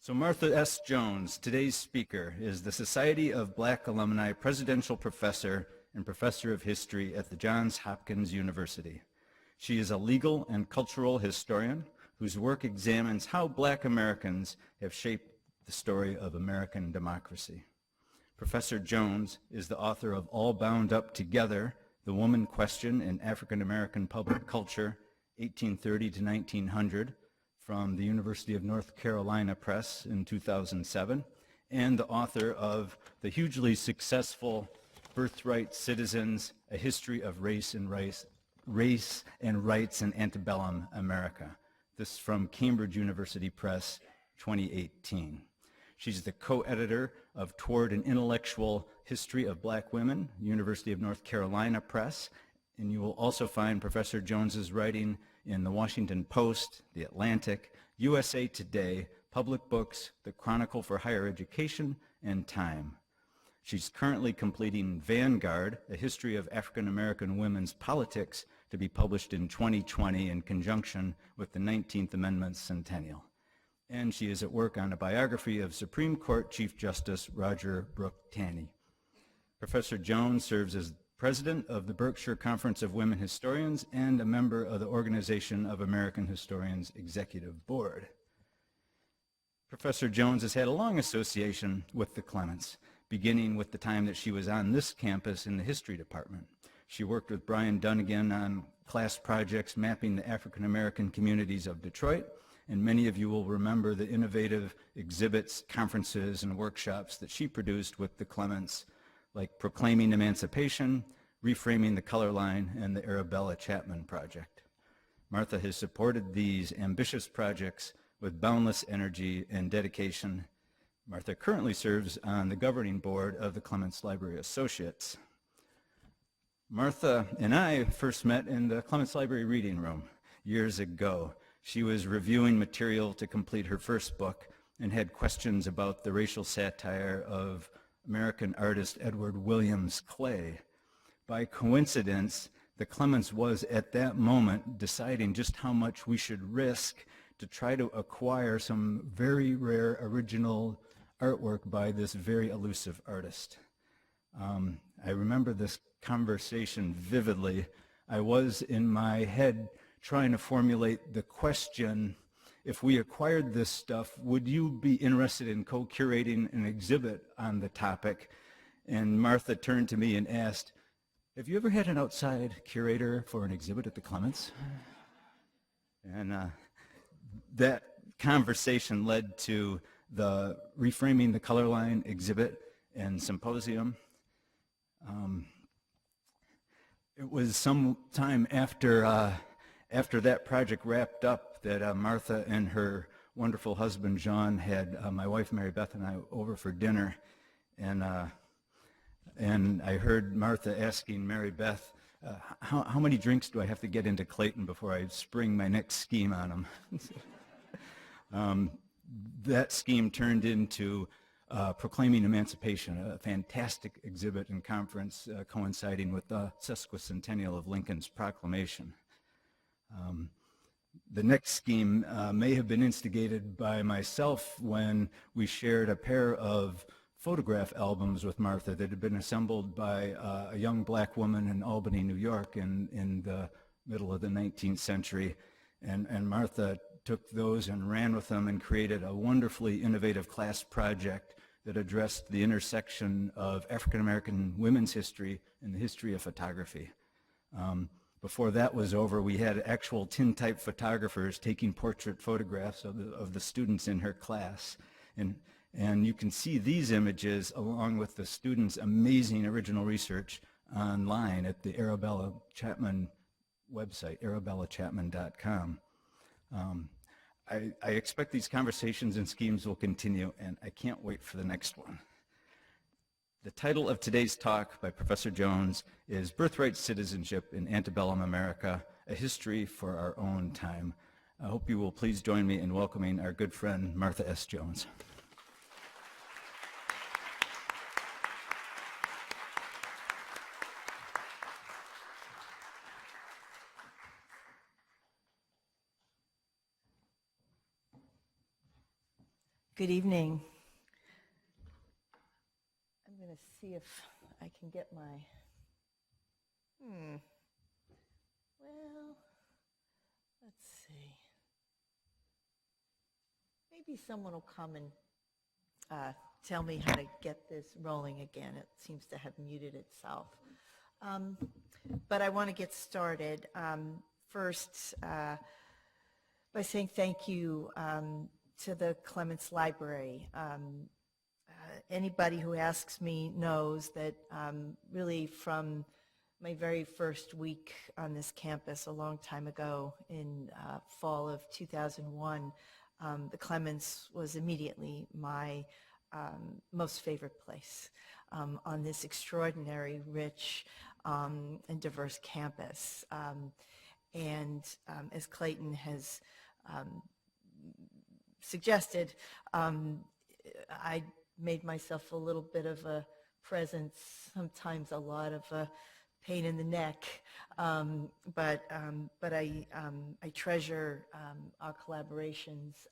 So Martha S. Jones, today's speaker, is the Society of Black Alumni Presidential Professor and Professor of History at the Johns Hopkins University. She is a legal and cultural historian whose work examines how Black Americans have shaped the story of American democracy. Professor Jones is the author of All Bound Up Together, The Woman Question in African American Public Culture, 1830 to 1900, from the University of North Carolina Press in 2007, and the author of the hugely successful Birthright Citizens, A History of Race and Rights in Antebellum America. This from Cambridge University Press, 2018. She's the co-editor of Toward an Intellectual History of Black Women, University of North Carolina Press, and you will also find Professor Jones's writing in the Washington Post, The Atlantic, USA Today, Public Books, The Chronicle for Higher Education, and Time. She's currently completing Vanguard, A History of African American Women's Politics, to be published in 2020 in conjunction with the 19th Amendment Centennial. And she is at work on a biography of Supreme Court Chief Justice Roger Brooke Taney. Professor Jones serves as president of the Berkshire Conference of Women Historians and a member of the Organization of American Historians Executive Board. Professor Jones has had a long association with the Clements, beginning with the time that she was on this campus in the history department. She worked with Brian Dunnigan on class projects mapping the African American communities of Detroit, and many of you will remember the innovative exhibits, conferences, and workshops that she produced with the Clements, like Proclaiming Emancipation, Reframing the Color Line, and the Arabella Chapman Project. Martha has supported these ambitious projects with boundless energy and dedication. Martha currently serves on the governing board of the Clements Library Associates. Martha and I first met in the Clements Library reading room years ago. She was reviewing material to complete her first book and had questions about the racial satire of American artist Edward Williams Clay. By coincidence, the Clements was at that moment deciding just how much we should risk to try to acquire some very rare original artwork by this very elusive artist. I remember this conversation vividly. I was in my head trying to formulate the question, if we acquired this stuff, would you be interested in co-curating an exhibit on the topic? And Martha turned to me and asked, have you ever had an outside curator for an exhibit at the Clements? And that conversation led to the Reframing the Color Line exhibit and symposium. It was some time after that project wrapped up that Martha and her wonderful husband John had my wife Mary Beth and I over for dinner, and I heard Martha asking Mary Beth, how many drinks do I have to get into Clayton before I spring my next scheme on them? That scheme turned into Proclaiming Emancipation, a fantastic exhibit and conference coinciding with the sesquicentennial of Lincoln's proclamation. The next scheme may have been instigated by myself when we shared a pair of photograph albums with Martha that had been assembled by a young black woman in Albany, New York in the middle of the 19th century. And Martha took those and ran with them and created a wonderfully innovative class project that addressed the intersection of African American women's history and the history of photography. Before that was over, we had actual tintype photographers taking portrait photographs of the students in her class. And you can see these images along with the students' amazing original research online at the Arabella Chapman website, arabellachapman.com. I expect these conversations and schemes will continue, and I can't wait for the next one. The title of today's talk by Professor Jones is Birthright Citizenship in Antebellum America, A History for Our Own Time. I hope you will please join me in welcoming our good friend Martha S. Jones. Good evening. I'm going to see if I can get my, well, let's see. Maybe someone will come and tell me how to get this rolling again. It seems to have muted itself. But I want to get started first by saying thank you to the Clements Library. Anybody who asks me knows that really from my very first week on this campus a long time ago in fall of 2001, the Clements was immediately my most favorite place on this extraordinary, rich, and diverse campus. And as Clayton has suggested, I made myself a little bit of a presence, sometimes a lot of a pain in the neck, but I treasure our collaborations,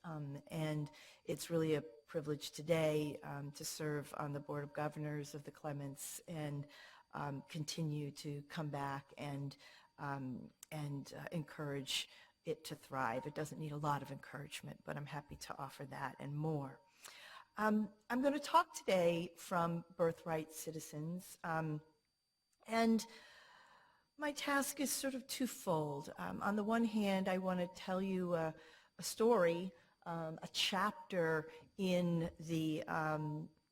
and it's really a privilege today to serve on the Board of Governors of the Clements and continue to come back and encourage it to thrive. It doesn't need a lot of encouragement, but I'm happy to offer that and more. I'm going to talk today from Birthright Citizens, and my task is sort of twofold. On the one hand, I want to tell you a story, a chapter in the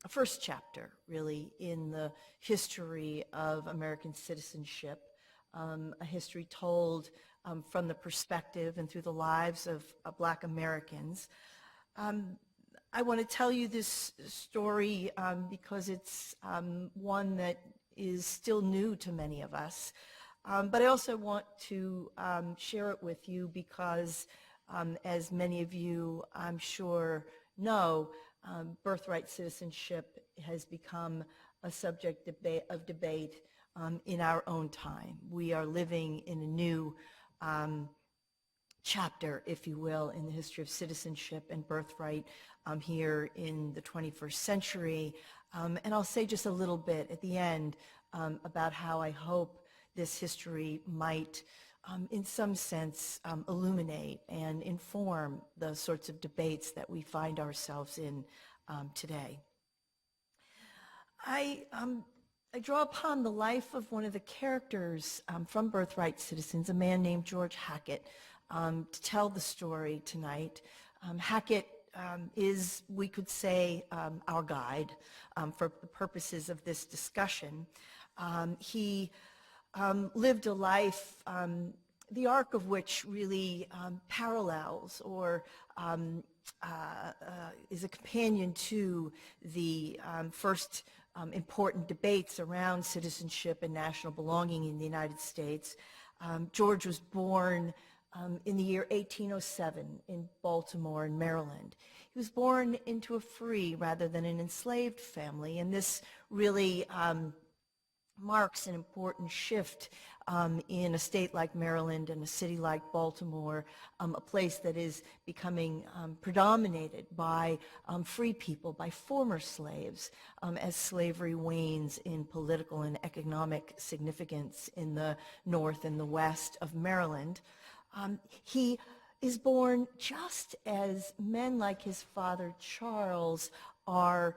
first chapter, really, in the history of American citizenship, a history told from the perspective and through the lives of Black Americans. I want to tell you this story because it's one that is still new to many of us, but I also want to share it with you because, as many of you I'm sure know, birthright citizenship has become a subject of debate in our own time. We are living in a new chapter, if you will, in the history of citizenship and birthright here in the 21st century. And I'll say just a little bit at the end about how I hope this history might, in some sense, illuminate and inform the sorts of debates that we find ourselves in today. I draw upon the life of one of the characters from Birthright Citizens, a man named George Hackett, to tell the story tonight. Hackett is, we could say, our guide for the purposes of this discussion. He lived a life, the arc of which really parallels or is a companion to the first important debates around citizenship and national belonging in the United States. George was born in the year 1807 in Baltimore, in Maryland. He was born into a free rather than an enslaved family, and this really marks an important shift in a state like Maryland and a city like Baltimore, a place that is becoming predominated by free people, by former slaves, as slavery wanes in political and economic significance in the north and the west of Maryland. He is born just as men like his father Charles are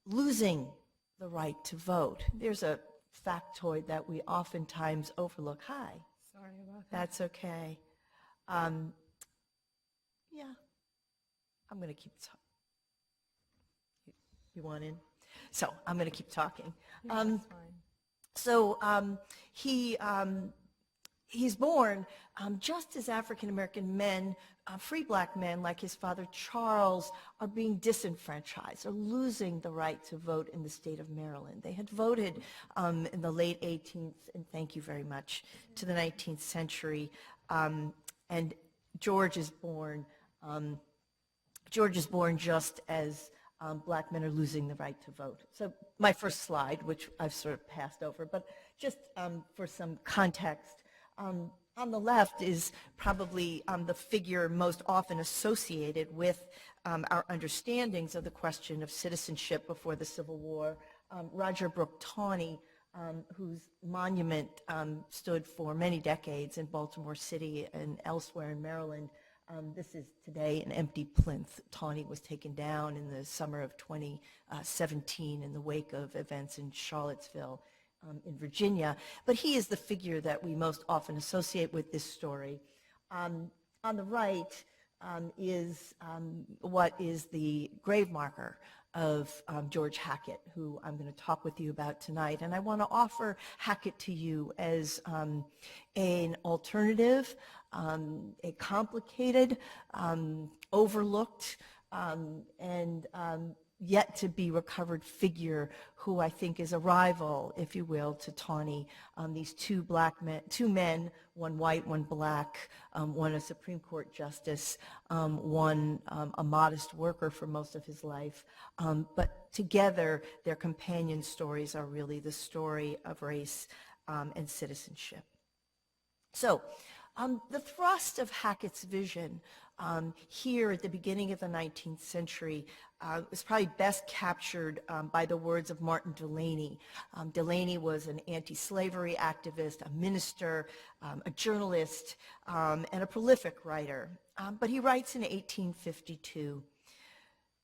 losing the right to vote. There's a factoid that we oftentimes overlook. Hi. Sorry about that. That's okay. Yeah, I'm going to keep talking. You want in? So I'm going to keep talking. Yeah, that's fine. So he's born just as African-American men, free Black men like his father Charles, are being disenfranchised, are losing the right to vote in the state of Maryland. They had voted in the late 18th, and thank you very much, to the 19th century. And George is born just as Black men are losing the right to vote. So my first slide, which I've sort of passed over, but just for some context, On the left is probably the figure most often associated with our understandings of the question of citizenship before the Civil War, Roger Brooke Tawney, whose monument stood for many decades in Baltimore City and elsewhere in Maryland. This is today an empty plinth. Tawney was taken down in the summer of 2017 in the wake of events in Charlottesville in Virginia. But he is the figure that we most often associate with this story. On the right is what is the grave marker of George Hackett, who I'm going to talk with you about tonight. And I want to offer Hackett to you as an alternative, a complicated, overlooked, and yet to be recovered figure who I think is a rival, if you will, to Tawney. These two men, one white, one black, one a Supreme Court justice, one a modest worker for most of his life. But together, their companion stories are really the story of race and citizenship. So, the thrust of Hackett's vision here at the beginning of the 19th century is probably best captured by the words of Martin Delany. Delany was an anti-slavery activist, a minister, a journalist, and a prolific writer. But he writes in 1852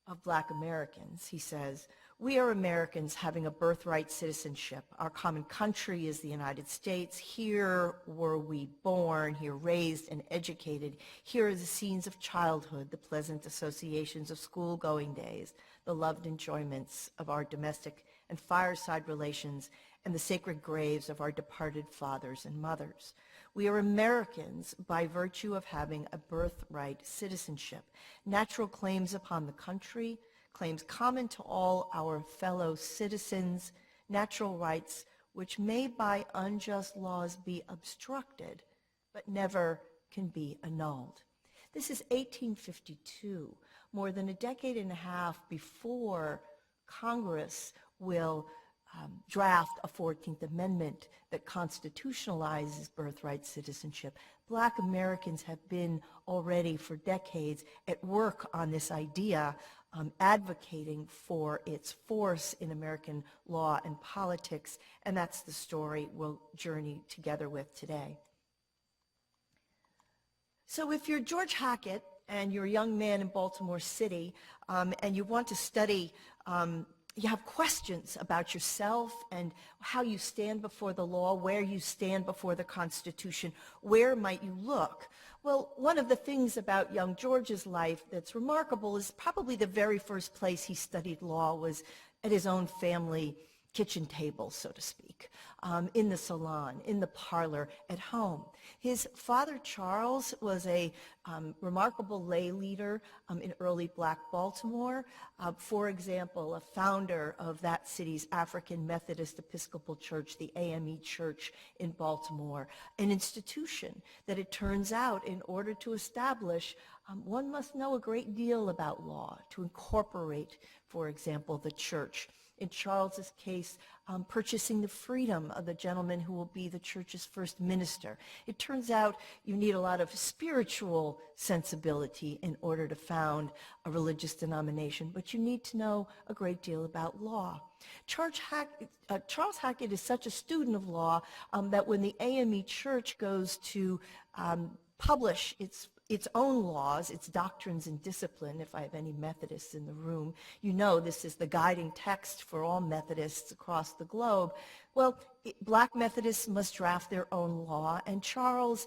of Black Americans, he says, "We are Americans having a birthright citizenship. Our common country is the United States. Here were we born, here raised and educated. Here are the scenes of childhood, the pleasant associations of school-going days, the loved enjoyments of our domestic and fireside relations, and the sacred graves of our departed fathers and mothers. We are Americans by virtue of having a birthright citizenship, natural claims upon the country, claims common to all our fellow citizens, natural rights which may by unjust laws be obstructed, but never can be annulled." This is 1852, more than a decade and a half before Congress will draft a 14th Amendment that constitutionalizes birthright citizenship. Black Americans have been already for decades at work on this idea, advocating for its force in American law and politics, and that's the story we'll journey together with today. So if you're George Hackett and you're a young man in Baltimore City and you want to study you have questions about yourself and how you stand before the law, where you stand before the Constitution, where might you look? Well, one of the things about young George's life that's remarkable is probably the very first place he studied law was at his own family kitchen table, so to speak, in the salon, in the parlor, at home. His father, Charles, was a remarkable lay leader in early Black Baltimore. For example, a founder of that city's African Methodist Episcopal Church, the AME Church in Baltimore, an institution that it turns out in order to establish, one must know a great deal about law to incorporate, for example, the church. In Charles's case, purchasing the freedom of the gentleman who will be the church's first minister. It turns out you need a lot of spiritual sensibility in order to found a religious denomination, but you need to know a great deal about law. Charles Hackett is such a student of law that when the AME Church goes to publish its own laws, its doctrines and discipline, if I have any Methodists in the room, you know this is the guiding text for all Methodists across the globe. Well, Black Methodists must draft their own law, and Charles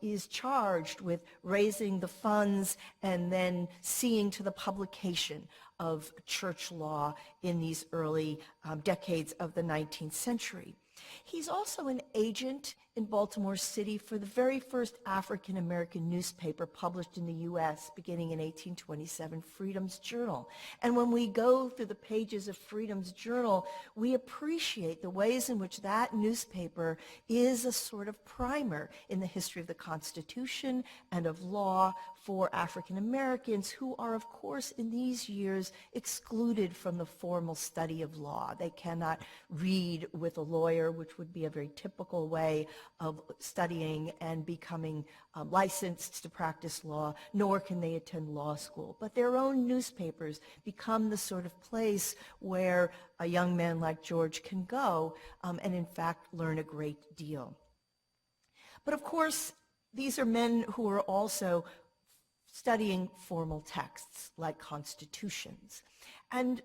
is charged with raising the funds and then seeing to the publication of church law in these early decades of the 19th century. He's also an agent in Baltimore City for the very first African-American newspaper published in the U.S. beginning in 1827, Freedom's Journal. And when we go through the pages of Freedom's Journal, we appreciate the ways in which that newspaper is a sort of primer in the history of the Constitution and of law for African Americans who are, of course, in these years excluded from the formal study of law. They cannot read with a lawyer, which would be a very typical way of studying and becoming licensed to practice law, nor can they attend law school. But their own newspapers become the sort of place where a young man like George can go and in fact learn a great deal. But of course, these are men who are also studying formal texts like constitutions. And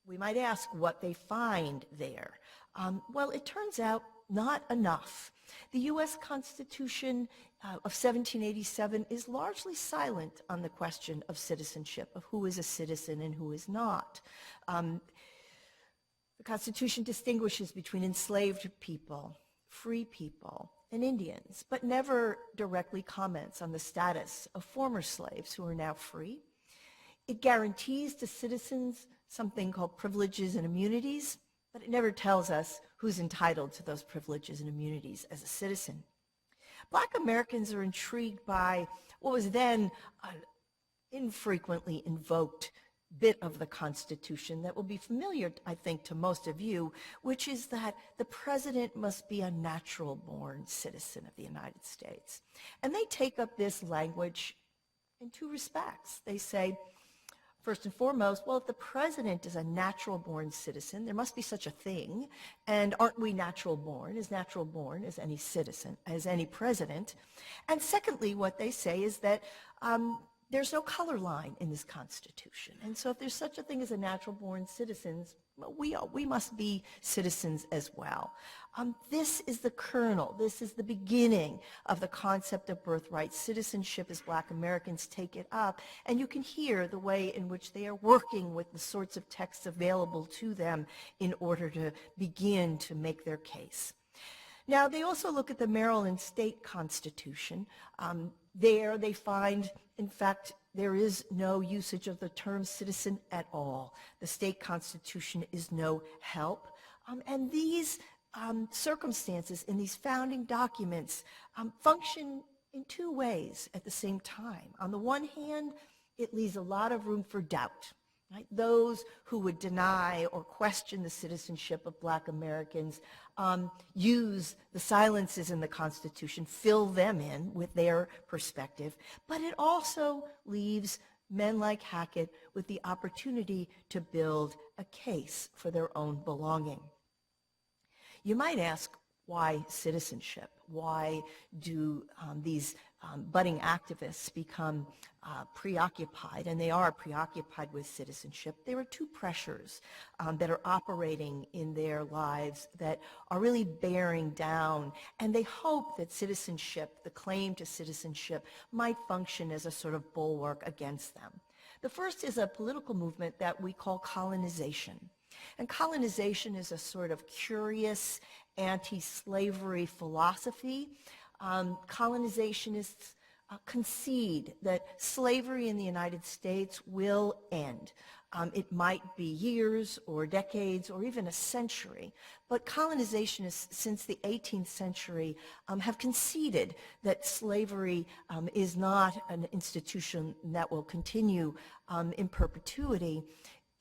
we might ask what they find there. Well, it turns out not enough. The U.S. Constitution of 1787 is largely silent on the question of citizenship, of who is a citizen and who is not. The Constitution distinguishes between enslaved people, free people, and Indians, but never directly comments on the status of former slaves who are now free. It guarantees to citizens something called privileges and immunities, but it never tells us who's entitled to those privileges and immunities as a citizen. Black Americans are intrigued by what was then an infrequently invoked bit of the Constitution that will be familiar, I think, to most of you, which is that the president must be a natural-born citizen of the United States. And they take up this language in two respects. They say, first and foremost, well, if the president is a natural-born citizen, there must be such a thing, and aren't we natural-born as any citizen, as any president? And secondly, what they say is that there's no color line in this Constitution. And so if there's such a thing as a natural-born citizens, we must be citizens as well. This is the kernel, this is the beginning of the concept of birthright citizenship as Black Americans take it up. And you can hear the way in which they are working with the sorts of texts available to them in order to begin to make their case. Now, they also look at the Maryland State Constitution. There they find, in fact, there is no usage of the term citizen at all. The state constitution is no help. And these circumstances in these founding documents function in two ways at the same time. On the one hand, it leaves a lot of room for doubt. Right? Those who would deny or question the citizenship of Black Americans use the silences in the Constitution, fill them in with their perspective, but it also leaves men like Hackett with the opportunity to build a case for their own belonging. You might ask, why citizenship? Why do these budding activists become preoccupied, and they are preoccupied with citizenship? There are two pressures that are operating in their lives that are really bearing down, and they hope that citizenship, the claim to citizenship, might function as a sort of bulwark against them. The first is a political movement that we call colonization. And colonization is a sort of curious anti-slavery philosophy. Colonizationists concede that slavery in the United States will end. It might be years or decades or even a century, but colonizationists since the 18th century have conceded that slavery is not an institution that will continue in perpetuity.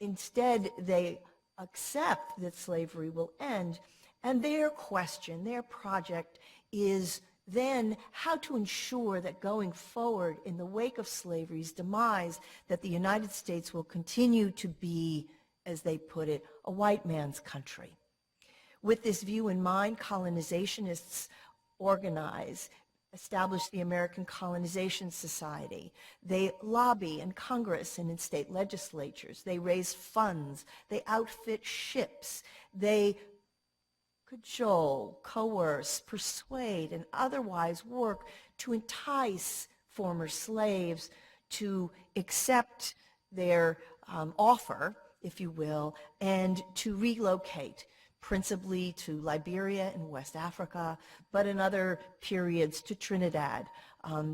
Instead, they accept that slavery will end, and their question, their project is then how to ensure that going forward in the wake of slavery's demise, that the United States will continue to be, as they put it, a white man's country. With this view in mind, colonizationists establish the American Colonization Society. They lobby in Congress and in state legislatures. They raise funds. They outfit ships. They cajole, coerce, persuade, and otherwise work to entice former slaves to accept their offer, if you will, and to relocate, principally to Liberia and West Africa, but in other periods to Trinidad,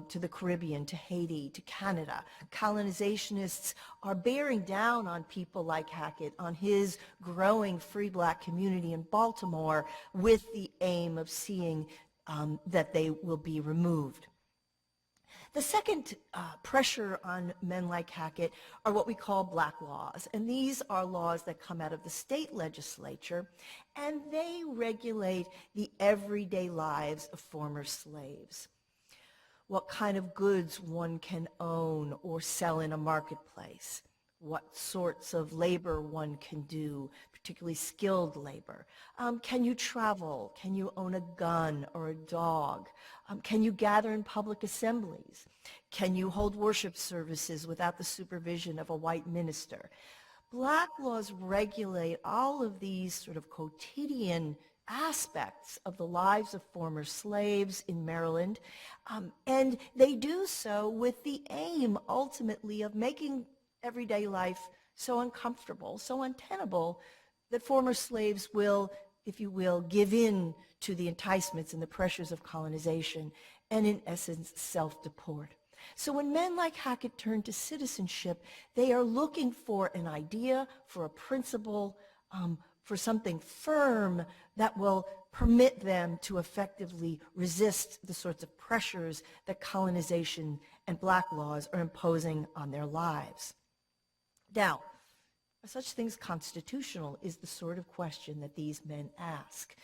to the Caribbean, to Haiti, to Canada. Colonizationists are bearing down on people like Hackett, on his growing free Black community in Baltimore, with the aim of seeing that they will be removed. The second pressure on men like Hackett are what we call black laws. And these are laws that come out of the state legislature, and they regulate the everyday lives of former slaves. What kind of goods one can own or sell in a marketplace, what sorts of labor one can do, particularly skilled labor. Can you travel? Can you own a gun or a dog? Can you gather in public assemblies? Can you hold worship services without the supervision of a white minister? Black laws regulate all of these sort of quotidian aspects of the lives of former slaves in Maryland, and they do so with the aim ultimately of making everyday life so uncomfortable, so untenable, that former slaves will, if you will, give in to the enticements and the pressures of colonization and, in essence, self-deport. So when men like Hackett turn to citizenship, they are looking for an idea, for a principle, for something firm that will permit them to effectively resist the sorts of pressures that colonization and black laws are imposing on their lives. Now, are such things constitutional is the sort of question that these men ask.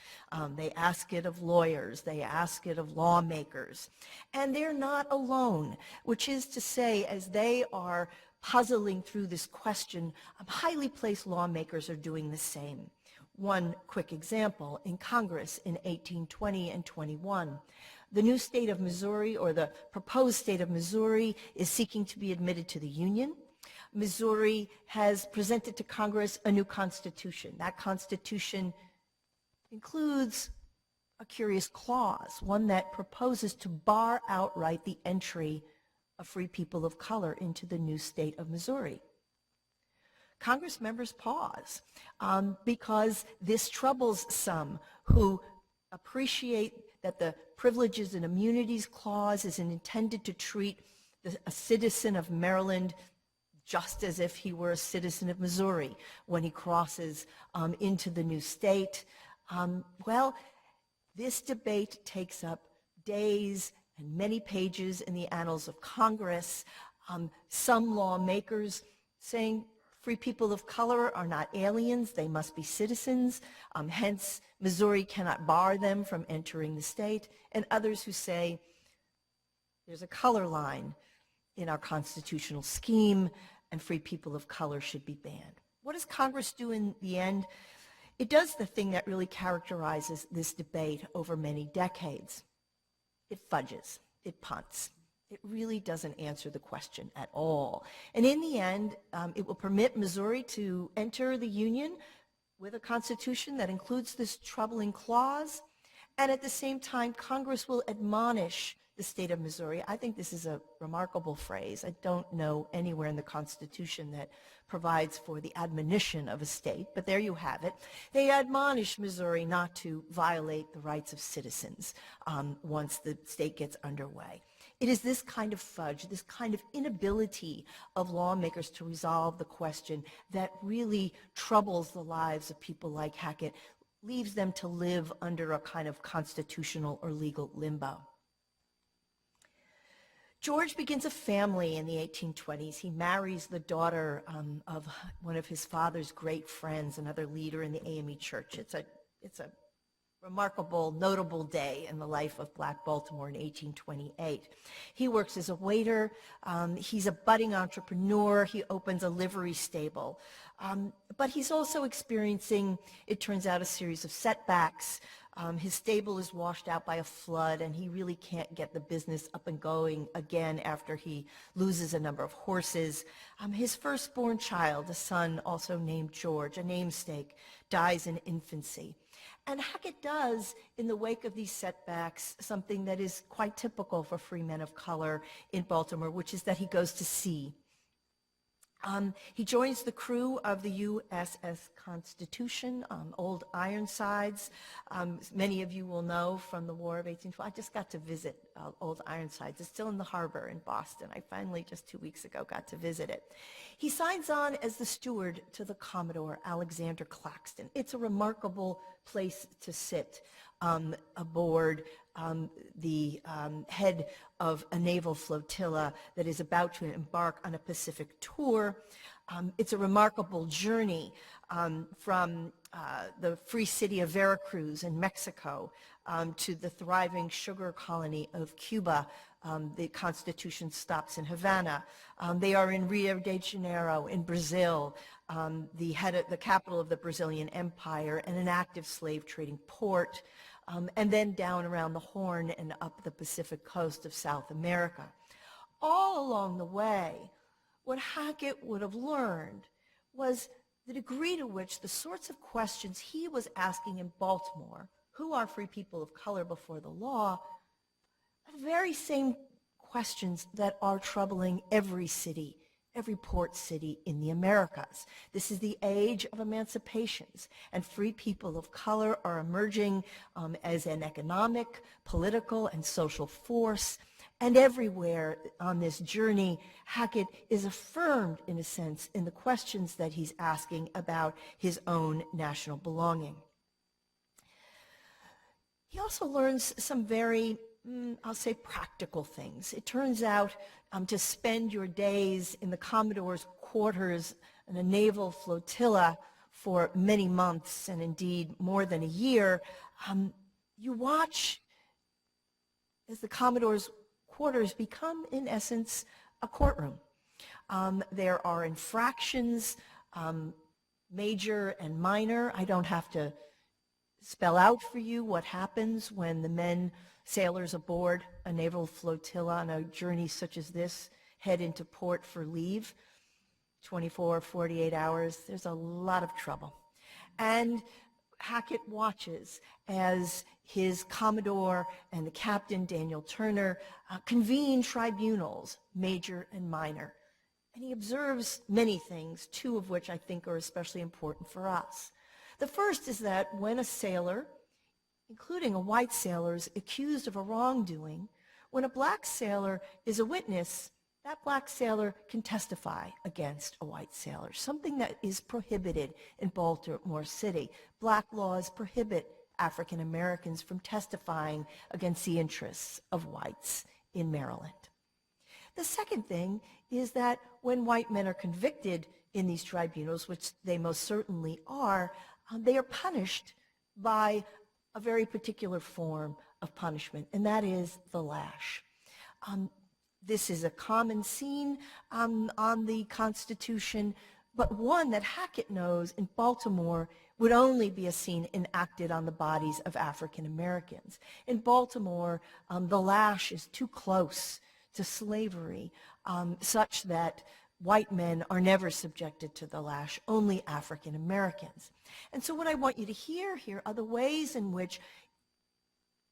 They ask it of lawyers, they ask it of lawmakers, and they're not alone, which is to say, as they are puzzling through this question, highly placed lawmakers are doing the same. One quick example, in Congress in 1820 and 21, the new state of Missouri, or the proposed state of Missouri, is seeking to be admitted to the Union. Missouri has presented to Congress a new constitution. That constitution includes a curious clause, one that proposes to bar outright the entry of free people of color into the new state of Missouri. Congress members pause because this troubles some who appreciate that the Privileges and Immunities Clause is intended to treat a citizen of Maryland just as if he were a citizen of Missouri when he crosses into the new state. Well, this debate takes up days and many pages in the annals of Congress. Some lawmakers saying free people of color are not aliens, they must be citizens, hence Missouri cannot bar them from entering the state, and others who say there's a color line in our constitutional scheme and free people of color should be banned. What does Congress do in the end? It does the thing that really characterizes this debate over many decades. It fudges, it punts. It really doesn't answer the question at all. And in the end, it will permit Missouri to enter the Union with a constitution that includes this troubling clause, and at the same time, Congress will admonish the state of Missouri. I think this is a remarkable phrase. I don't know anywhere in the Constitution that provides for the admonition of a state, but there you have it. They admonish Missouri not to violate the rights of citizens once the state gets underway. It is this kind of fudge, this kind of inability of lawmakers to resolve the question that really troubles the lives of people like Hackett, leaves them to live under a kind of constitutional or legal limbo. George begins a family in the 1820s. He marries the daughter of one of his father's great friends, another leader in the AME Church. It's a remarkable, notable day in the life of Black Baltimore in 1828. He works as a waiter. He's a budding entrepreneur. He opens a livery stable. But he's also experiencing, it turns out, a series of setbacks. His stable is washed out by a flood, and he really can't get the business up and going again after he loses a number of horses. His firstborn child, a son also named George, a namesake, dies in infancy. And Hackett does, in the wake of these setbacks, something that is quite typical for free men of color in Baltimore, which is that he goes to sea. He joins the crew of the USS Constitution, Old Ironsides. Many of you will know from the War of 1812. I just got to visit Old Ironsides. It's still in the harbor in Boston. I finally, just 2 weeks ago, got to visit it. He signs on as the steward to the Commodore Alexander Claxton. It's a remarkable place to sit aboard the head of a naval flotilla that is about to embark on a Pacific tour. It's a remarkable journey from the free city of Veracruz in Mexico to the thriving sugar colony of Cuba. The Constitution stops in Havana. They are in Rio de Janeiro in Brazil, the capital of the Brazilian Empire, and an active slave trading port, and then down around the Horn and up the Pacific coast of South America. All along the way, what Hackett would have learned was the degree to which the sorts of questions he was asking in Baltimore, who are free people of color before the law, are the very same questions that are troubling every city, every port city in the Americas. This is the age of emancipations, and free people of color are emerging as an economic, political, and social force. And everywhere on this journey, Hackett is affirmed, in a sense, in the questions that he's asking about his own national belonging. He also learns some very, I'll say, practical things. It turns out to spend your days in the Commodore's quarters in a naval flotilla for many months, and indeed more than a year, you watch as the Commodore's quarters become, in essence, a courtroom. There are infractions, major and minor. I don't have to spell out for you what happens when the sailors aboard a naval flotilla on a journey such as this head into port for leave, 24, 48 hours. There's a lot of trouble. And Hackett watches as his Commodore and the captain, Daniel Turner, convene tribunals, major and minor. And he observes many things, two of which I think are especially important for us. The first is that when a sailor, including a white sailor, is accused of a wrongdoing, when a black sailor is a witness, that black sailor can testify against a white sailor, something that is prohibited in Baltimore City. Black laws prohibit African Americans from testifying against the interests of whites in Maryland. The second thing is that when white men are convicted in these tribunals, which they most certainly are, they are punished by a very particular form of punishment, and that is the lash. This is a common scene on the Constitution, but one that Hackett knows in Baltimore would only be a scene enacted on the bodies of African Americans. In Baltimore, the lash is too close to slavery, such that white men are never subjected to the lash, only African Americans. And so what I want you to hear here are the ways in which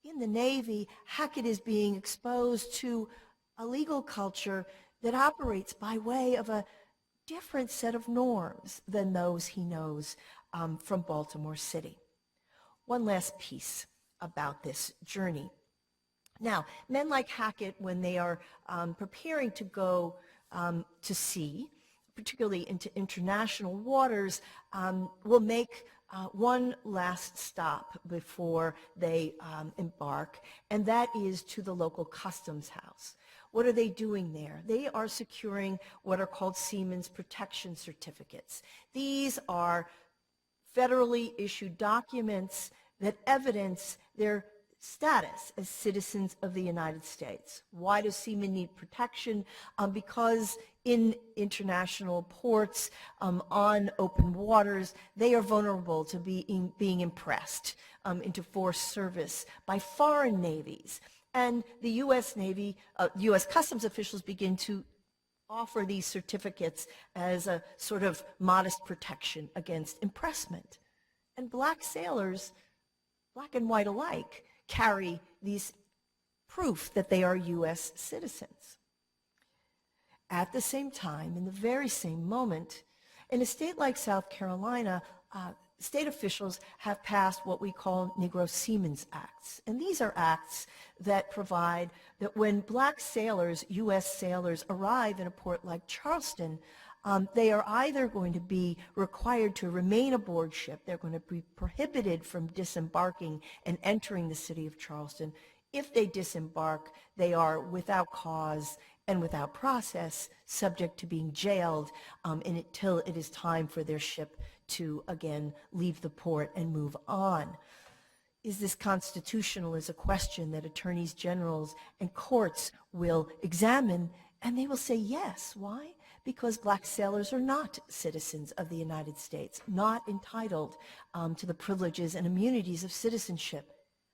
in the Navy, Hackett is being exposed to a legal culture that operates by way of a different set of norms than those he knows from Baltimore City. One last piece about this journey. Now, men like Hackett, when they are preparing to go to sea, particularly into international waters, will make one last stop before they embark, and that is to the local customs house. What are they doing there? They are securing what are called Seamen's Protection Certificates. These are federally issued documents that evidence their status as citizens of the United States. Why do seamen need protection? Because in international ports, on open waters, they are vulnerable to being impressed into forced service by foreign navies. And the U.S. Navy, U.S. Customs officials begin to offer these certificates as a sort of modest protection against impressment. And black sailors, black and white alike, carry these proof that they are U.S. citizens. At the same time, in the very same moment, in a state like South Carolina, state officials have passed what we call Negro Seamen's Acts. And these are acts that provide that when black sailors, U.S. sailors, arrive in a port like Charleston, they are either going to be required to remain aboard ship, they're going to be prohibited from disembarking and entering the city of Charleston. If they disembark, they are without cause and without process subject to being jailed until it is time for their ship to again leave the port and move on. Is this constitutional is a question that attorneys generals and courts will examine, and they will say yes. Why? Because black sailors are not citizens of the United States, not entitled to the privileges and immunities of citizenship.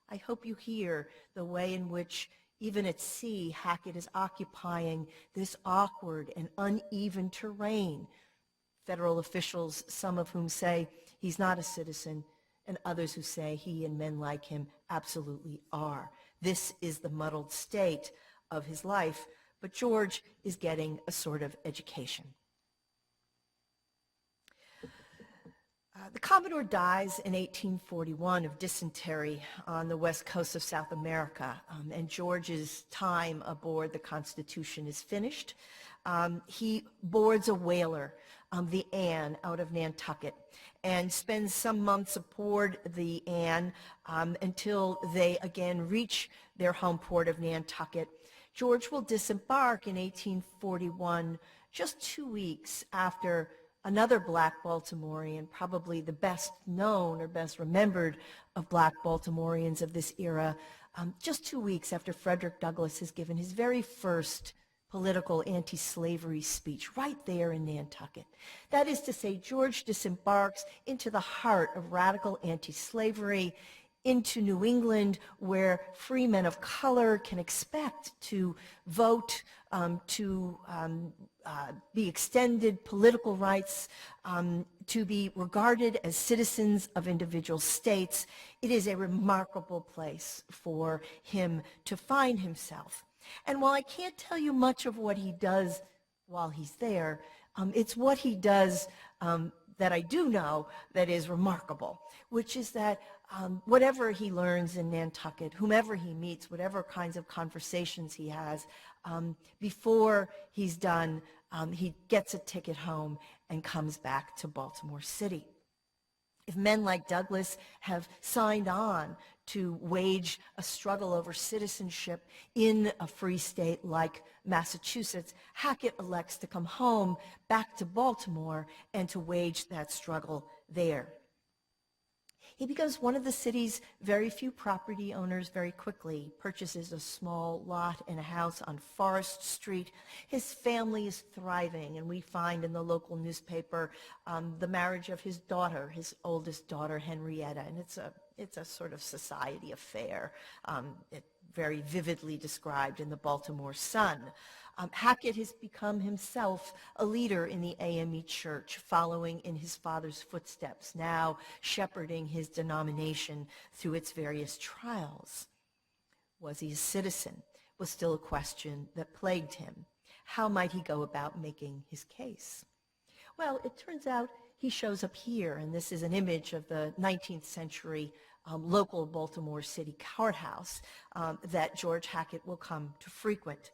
I hope you hear the way in which, even at sea, Hackett is occupying this awkward and uneven terrain. Federal officials, some of whom say he's not a citizen, and others who say he and men like him absolutely are. This is the muddled state of his life, but George is getting a sort of education. The Commodore dies in 1841 of dysentery on the west coast of South America, and George's time aboard the Constitution is finished. He boards a whaler, the Anne, out of Nantucket, and spends some months aboard the Anne until they again reach their home port of Nantucket. George will disembark in 1841, just 2 weeks after another black Baltimorean, probably the best known or best remembered of black Baltimoreans of this era, just 2 weeks after Frederick Douglass has given his very first political anti-slavery speech right there in Nantucket. That is to say, George disembarks into the heart of radical anti-slavery, into New England, where free men of color can expect to vote, to be extended political rights, to be regarded as citizens of individual states. It is a remarkable place for him to find himself. And while I can't tell you much of what he does while he's there, it's what he does that I do know that is remarkable, which is that whatever he learns in Nantucket, whomever he meets, whatever kinds of conversations he has, before he's done, he gets a ticket home and comes back to Baltimore City. If men like Douglass have signed on to wage a struggle over citizenship in a free state like Massachusetts, Hackett elects to come home back to Baltimore and to wage that struggle there. He becomes one of the city's very few property owners very quickly, purchases a small lot and a house on Forest Street. His family is thriving, and we find in the local newspaper the marriage of his daughter, his oldest daughter, Henrietta, and it's a sort of society affair, very vividly described in the Baltimore Sun. Hackett has become himself a leader in the AME Church, following in his father's footsteps, now shepherding his denomination through its various trials. Was he a citizen? Was still a question that plagued him. How might he go about making his case? Well, it turns out he shows up here, and this is an image of the 19th century local Baltimore City courthouse that George Hackett will come to frequent.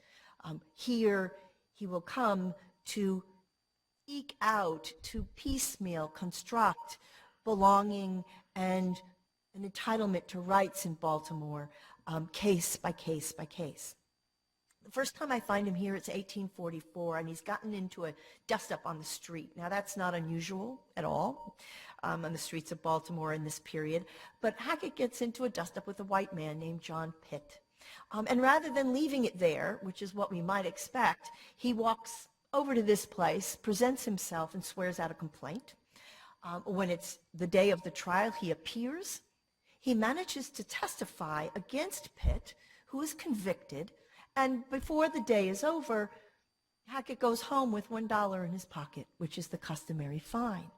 Here he will come to eke out, to piecemeal construct belonging and an entitlement to rights in Baltimore, case by case by case. The first time I find him here, it's 1844, and he's gotten into a dust-up on the street. Now, that's not unusual at all on the streets of Baltimore in this period, but Hackett gets into a dust-up with a white man named John Pitt. And rather than leaving it there, which is what we might expect, he walks over to this place, presents himself, and swears out a complaint. When it's the day of the trial, he appears. He manages to testify against Pitt, who is convicted, and before the day is over, Hackett goes home with $1 in his pocket, which is the customary fine.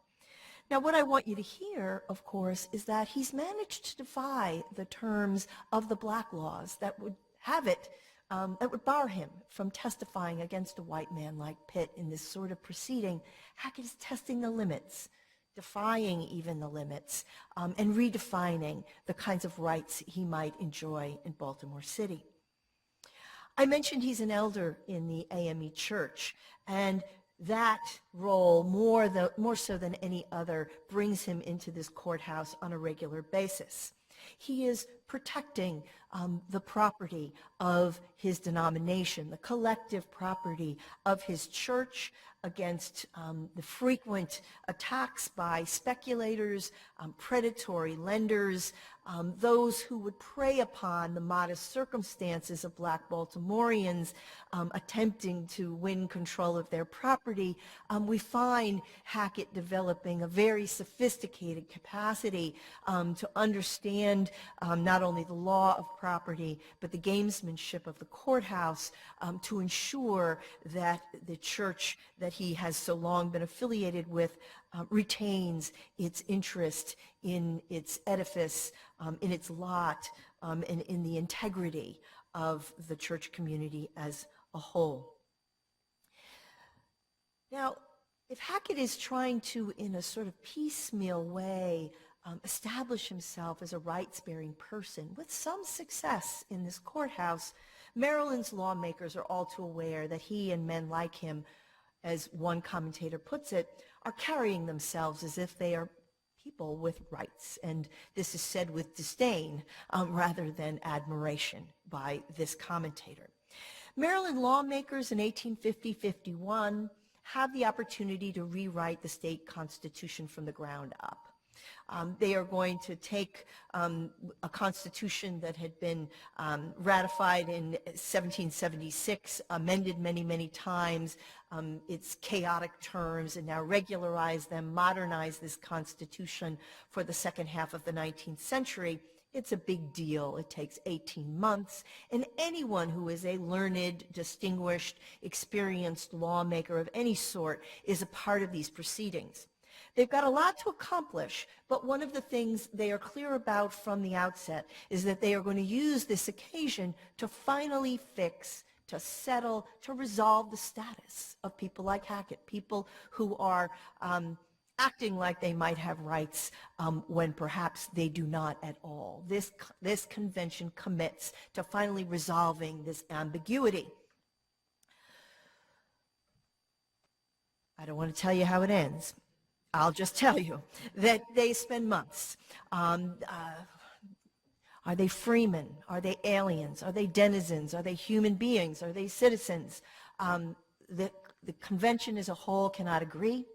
Now, what I want you to hear, of course, is that he's managed to defy the terms of the black laws that would have it, that would bar him from testifying against a white man like Pitt in this sort of proceeding. Hackett is testing the limits, defying even the limits, and redefining the kinds of rights he might enjoy in Baltimore City. I mentioned he's an elder in the AME Church, and that role, more so than any other, brings him into this courthouse on a regular basis. He is protecting the property of his denomination, the collective property of his church against the frequent attacks by speculators, predatory lenders, those who would prey upon the modest circumstances of Black Baltimoreans attempting to win control of their property. We find Hackett developing a very sophisticated capacity to understand not only the law of property, but the gamesmanship of the courthouse to ensure that the church that he has so long been affiliated with retains its interest in its edifice, in its lot, and in the integrity of the church community as a whole. Now, if Hackett is trying to, in a sort of piecemeal way, establish himself as a rights-bearing person with some success in this courthouse, Maryland's lawmakers are all too aware that he and men like him, as one commentator puts it, are carrying themselves as if they are people with rights. And this is said with disdain rather than admiration by this commentator. Maryland lawmakers in 1850-51 have the opportunity to rewrite the state constitution from the ground up. They are going to take a constitution that had been ratified in 1776, amended many, many times, its chaotic terms, and now regularize them, modernize this constitution for the second half of the 19th century. It's a big deal. It takes 18 months, and anyone who is a learned, distinguished, experienced lawmaker of any sort is a part of these proceedings. They've got a lot to accomplish, but one of the things they are clear about from the outset is that they are going to use this occasion to finally fix, to settle, to resolve the status of people like Hackett, people who are acting like they might have rights when perhaps they do not at all. This convention commits to finally resolving this ambiguity. I don't want to tell you how it ends. I'll just tell you that they spend months. Are they freemen? Are they aliens? Are they denizens? Are they human beings? Are they citizens? The convention as a whole cannot agree.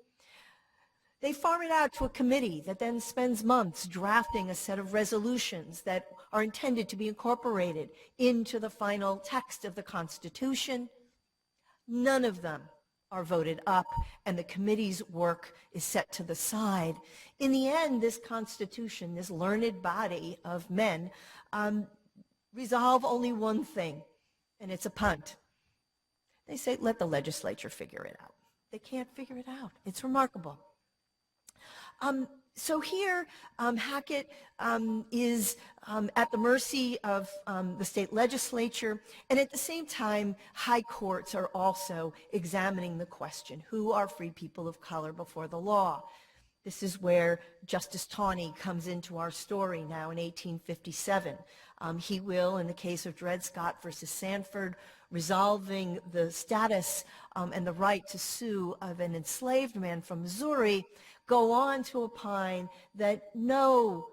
They farm it out to a committee that then spends months drafting a set of resolutions that are intended to be incorporated into the final text of the Constitution. None of them are voted up, and the committee's work is set to the side. In the end, this Constitution, this learned body of men, resolve only one thing, and it's a punt. They say, let the legislature figure it out. They can't figure it out. It's remarkable. So here, Hackett is at the mercy of the state legislature, and at the same time, high courts are also examining the question, who are free people of color before the law? This is where Justice Taney comes into our story now in 1857. He will, in the case of Dred Scott versus Sanford, resolving the status and the right to sue of an enslaved man from Missouri, go on to opine that no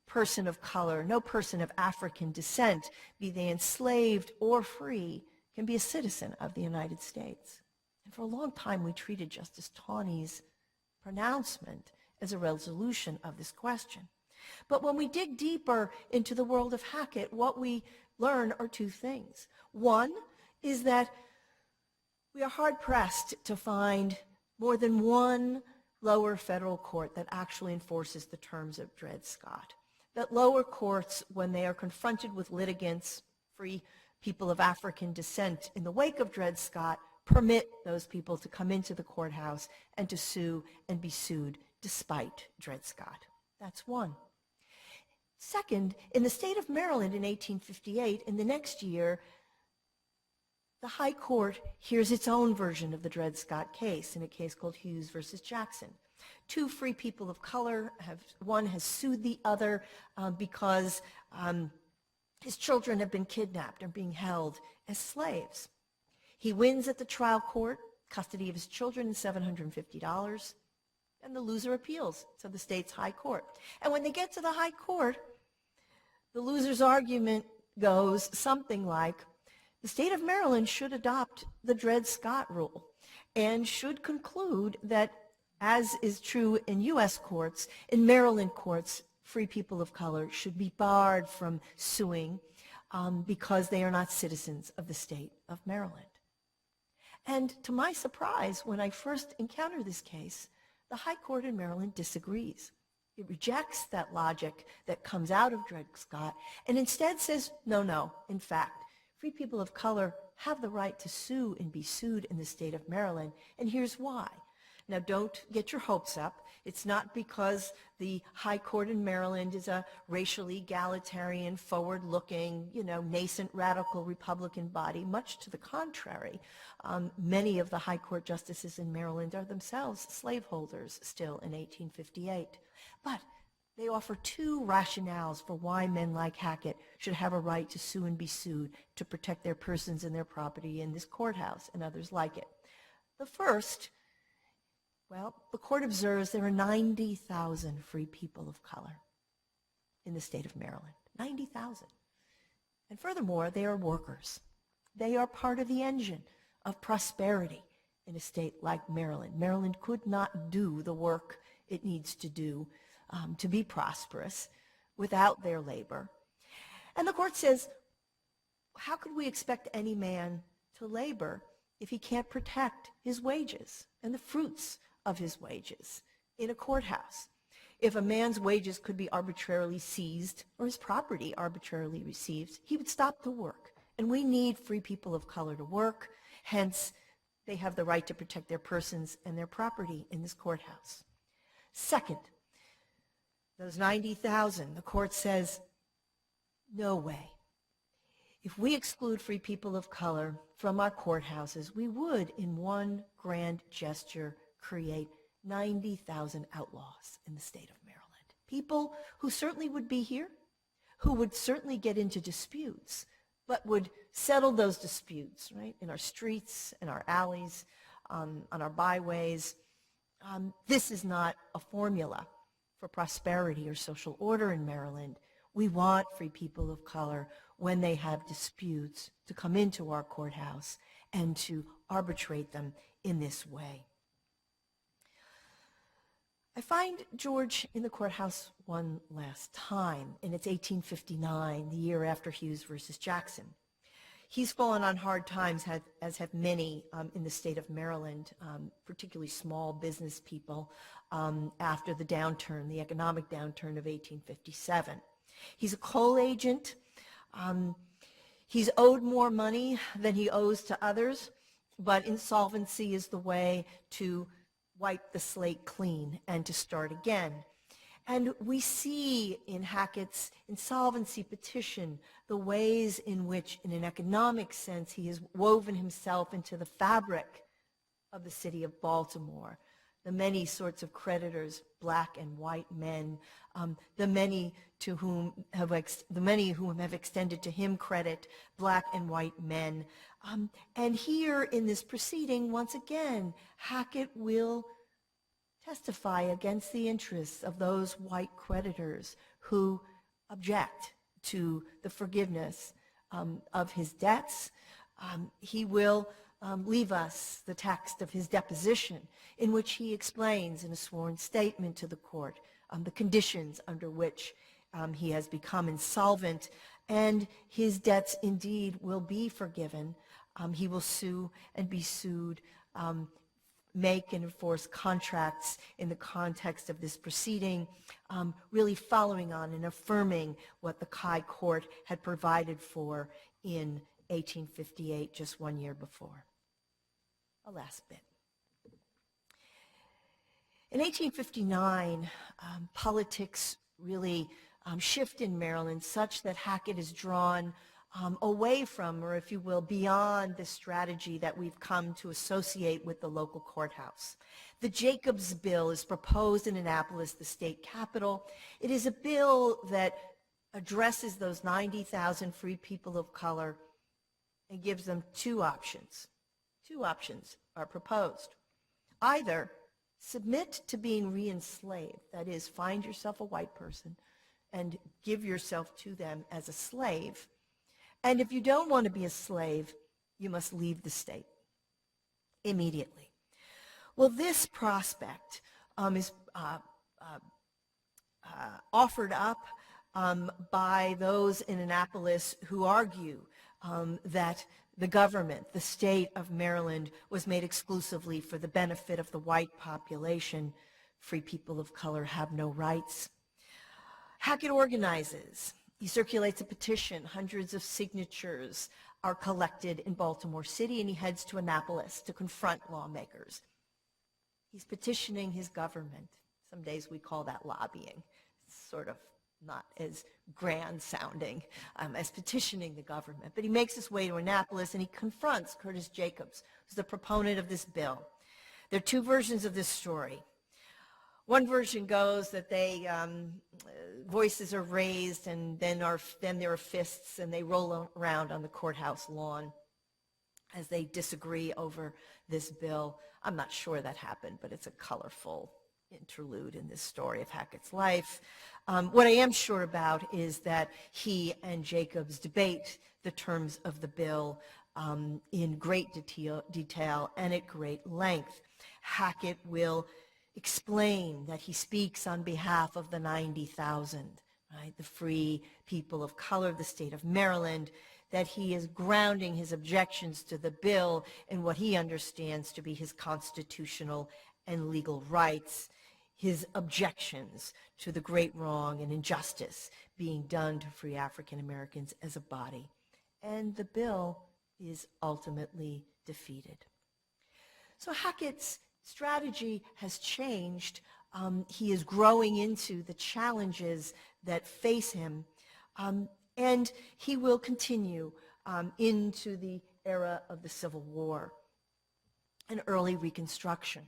person of color, no person of African descent, be they enslaved or free, can be a citizen of the United States. And for a long time, we treated Justice Taney's pronouncement as a resolution of this question. But when we dig deeper into the world of Hackett, what we learn are two things. One is that we are hard-pressed to find more than one lower federal court that actually enforces the terms of Dred Scott. That lower courts, when they are confronted with litigants, free people of African descent in the wake of Dred Scott, permit those people to come into the courthouse and to sue and be sued despite Dred Scott. That's one. Second, in the state of Maryland in 1858, in the next year, the High Court hears its own version of the Dred Scott case in a case called Hughes versus Jackson. Two free people of color, one has sued the other because his children have been kidnapped and being held as slaves. He wins at the trial court, custody of his children and $750, and the loser appeals to the state's high court. And when they get to the high court, The loser's argument goes something like, the state of Maryland should adopt the Dred Scott rule and should conclude that, as is true in U.S. courts, in Maryland courts, free people of color should be barred from suing because they are not citizens of the state of Maryland. And to my surprise, when I first encountered this case, the High Court in Maryland disagrees. It rejects that logic that comes out of Dred Scott and instead says, no, no, in fact, free people of color have the right to sue and be sued in the state of Maryland, and here's why. Now, don't get your hopes up. It's not because the High Court in Maryland is a racially egalitarian, forward-looking, nascent radical Republican body. Much to the contrary. Many of the High Court justices in Maryland are themselves slaveholders still in 1858. But they offer two rationales for why men like Hackett should have a right to sue and be sued to protect their persons and their property in this courthouse and others like it. The first, well, the court observes there are 90,000 free people of color in the state of Maryland. 90,000. And furthermore, they are workers. They are part of the engine of prosperity in a state like Maryland. Maryland could not do the work it needs to do to be prosperous without their labor. And the court says, how could we expect any man to labor if he can't protect his wages and the fruits of his wages in a courthouse? If a man's wages could be arbitrarily seized or his property arbitrarily received, he would stop the work. And we need free people of color to work. Hence, they have the right to protect their persons and their property in this courthouse. Second, those 90,000, the court says, no way. If we exclude free people of color from our courthouses, we would, in one grand gesture, create 90,000 outlaws in the state of Maryland. People who certainly would be here, who would certainly get into disputes, but would settle those disputes, right, in our streets, in our alleys, on our byways. This is not a formula for prosperity or social order in Maryland. We want free people of color, when they have disputes, to come into our courthouse and to arbitrate them in this way. I find George in the courthouse one last time, and it's 1859, the year after Hughes versus Jackson. He's fallen on hard times, as have many in the state of Maryland, particularly small business people, after the downturn, the economic downturn of 1857. He's a coal agent. He's owed more money than he owes to others, but insolvency is the way to wipe the slate clean and to start again. And we see in Hackett's insolvency petition the ways in which, in an economic sense, he has woven himself into the fabric of the city of Baltimore. The many sorts of creditors, black and white men, the many whom have extended to him credit, black and white men. And here in this proceeding, once again, Hackett will testify against the interests of those white creditors who object to the forgiveness of his debts. He will leave us the text of his deposition, in which he explains in a sworn statement to the court the conditions under which he has become insolvent, and his debts indeed will be forgiven. He will sue and be sued, make and enforce contracts in the context of this proceeding, really following on and affirming what the High Court had provided for in 1858, just 1 year before. A last bit. In 1859, politics really shift in Maryland such that Hackett is drawn away from, or if you will, beyond the strategy that we've come to associate with the local courthouse. The Jacobs Bill is proposed in Annapolis, the state capital. It is a bill that addresses those 90,000 free people of color and gives them two options. Two options are proposed. Either submit to being re-enslaved, that is, find yourself a white person and give yourself to them as a slave. And if you don't want to be a slave, you must leave the state immediately. Well, this prospect is offered up by those in Annapolis who argue that the government, the state of Maryland, was made exclusively for the benefit of the white population. Free people of color have no rights. Hackett organizes. He circulates a petition. Hundreds of signatures are collected in Baltimore City, and he heads to Annapolis to confront lawmakers. He's petitioning his government. Some days we call that lobbying. It's sort of not as grand sounding as petitioning the government. But he makes his way to Annapolis and he confronts Curtis Jacobs, who's the proponent of this bill. There are two versions of this story. One version goes that voices are raised and then there are fists and they roll around on the courthouse lawn as they disagree over this bill. I'm not sure that happened, but it's a colorful interlude in this story of Hackett's life. What I am sure about is that he and Jacobs debate the terms of the bill in great detail and at great length. Hackett will explain that he speaks on behalf of the 90,000, right, the free people of color of the state of Maryland, that he is grounding his objections to the bill in what he understands to be his constitutional and legal rights, his objections to the great wrong and injustice being done to free African Americans as a body. And the bill is ultimately defeated. So Hackett's strategy has changed. He is growing into the challenges that face him, and he will continue into the era of the Civil War and early Reconstruction.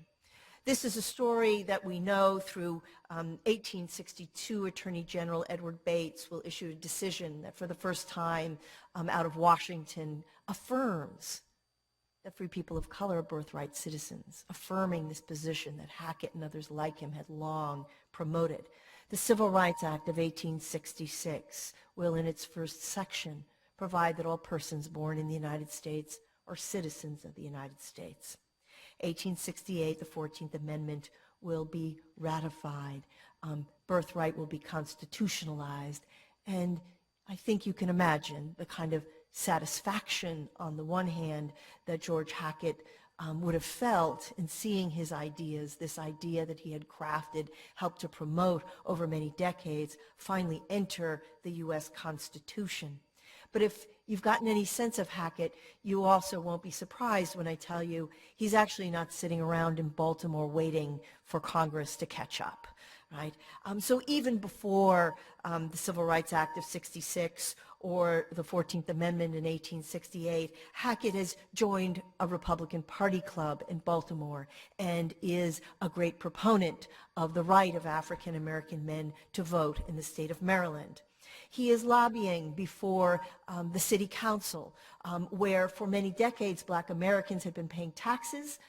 This is a story that we know through 1862. Attorney General Edward Bates will issue a decision that for the first time out of Washington affirms that free people of color are birthright citizens, affirming this position that Hackett and others like him had long promoted. The Civil Rights Act of 1866 will, in its first section, provide that all persons born in the United States are citizens of the United States. 1868, the 14th Amendment will be ratified. Birthright will be constitutionalized. And I think you can imagine the kind of satisfaction on the one hand that George Hackett would have felt in seeing his ideas, this idea that he had crafted, helped to promote over many decades, finally enter the U.S. Constitution. But if you've gotten any sense of Hackett, you also won't be surprised when I tell you he's actually not sitting around in Baltimore waiting for Congress to catch up, right? So even before the Civil Rights Act of 66 or the 14th Amendment in 1868, Hackett has joined a Republican Party club in Baltimore and is a great proponent of the right of African American men to vote in the state of Maryland. He is lobbying before the city council, where for many decades Black Americans had been paying taxes,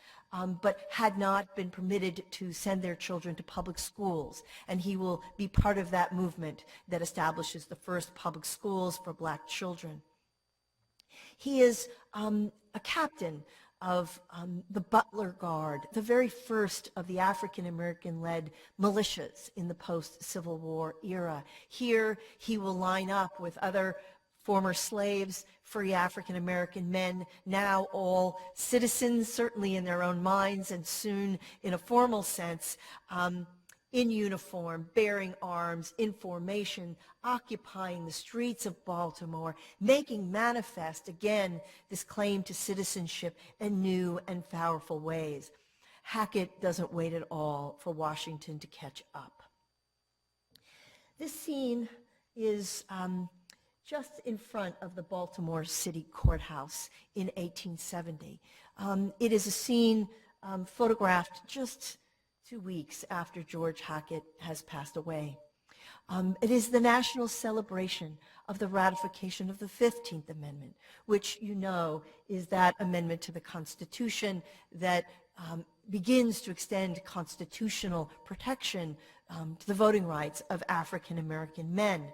but had not been permitted to send their children to public schools. And he will be part of that movement that establishes the first public schools for Black children. He is a captain of the Butler Guard, the very first of the African-American-led militias in the post-Civil War era. Here he will line up with other former slaves, free African-American men, now all citizens, certainly in their own minds, and soon in a formal sense, in uniform, bearing arms, in formation, occupying the streets of Baltimore, making manifest, again, this claim to citizenship in new and powerful ways. Hackett doesn't wait at all for Washington to catch up. This scene is just in front of the Baltimore City Courthouse in 1870. It is a scene photographed just 2 weeks after George Hackett has passed away. It is the national celebration of the ratification of the 15th Amendment, which you know is that amendment to the Constitution that begins to extend constitutional protection to the voting rights of African American men.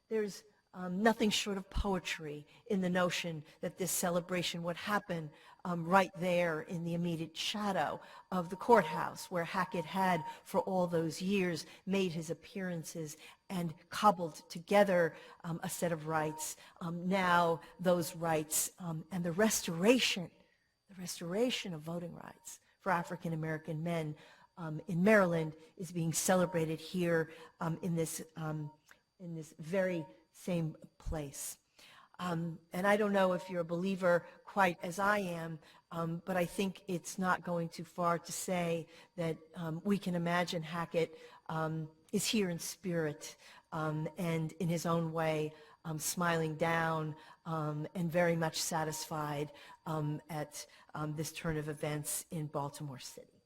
There's nothing short of poetry in the notion that this celebration would happen right there in the immediate shadow of the courthouse where Hackett had for all those years made his appearances and cobbled together a set of rights. Now those rights and the restoration of voting rights for African American men in Maryland is being celebrated here in this very same place. And I don't know if you're a believer quite as I am, but I think it's not going too far to say that we can imagine Hackett is here in spirit and in his own way smiling down and very much satisfied at this turn of events in Baltimore City.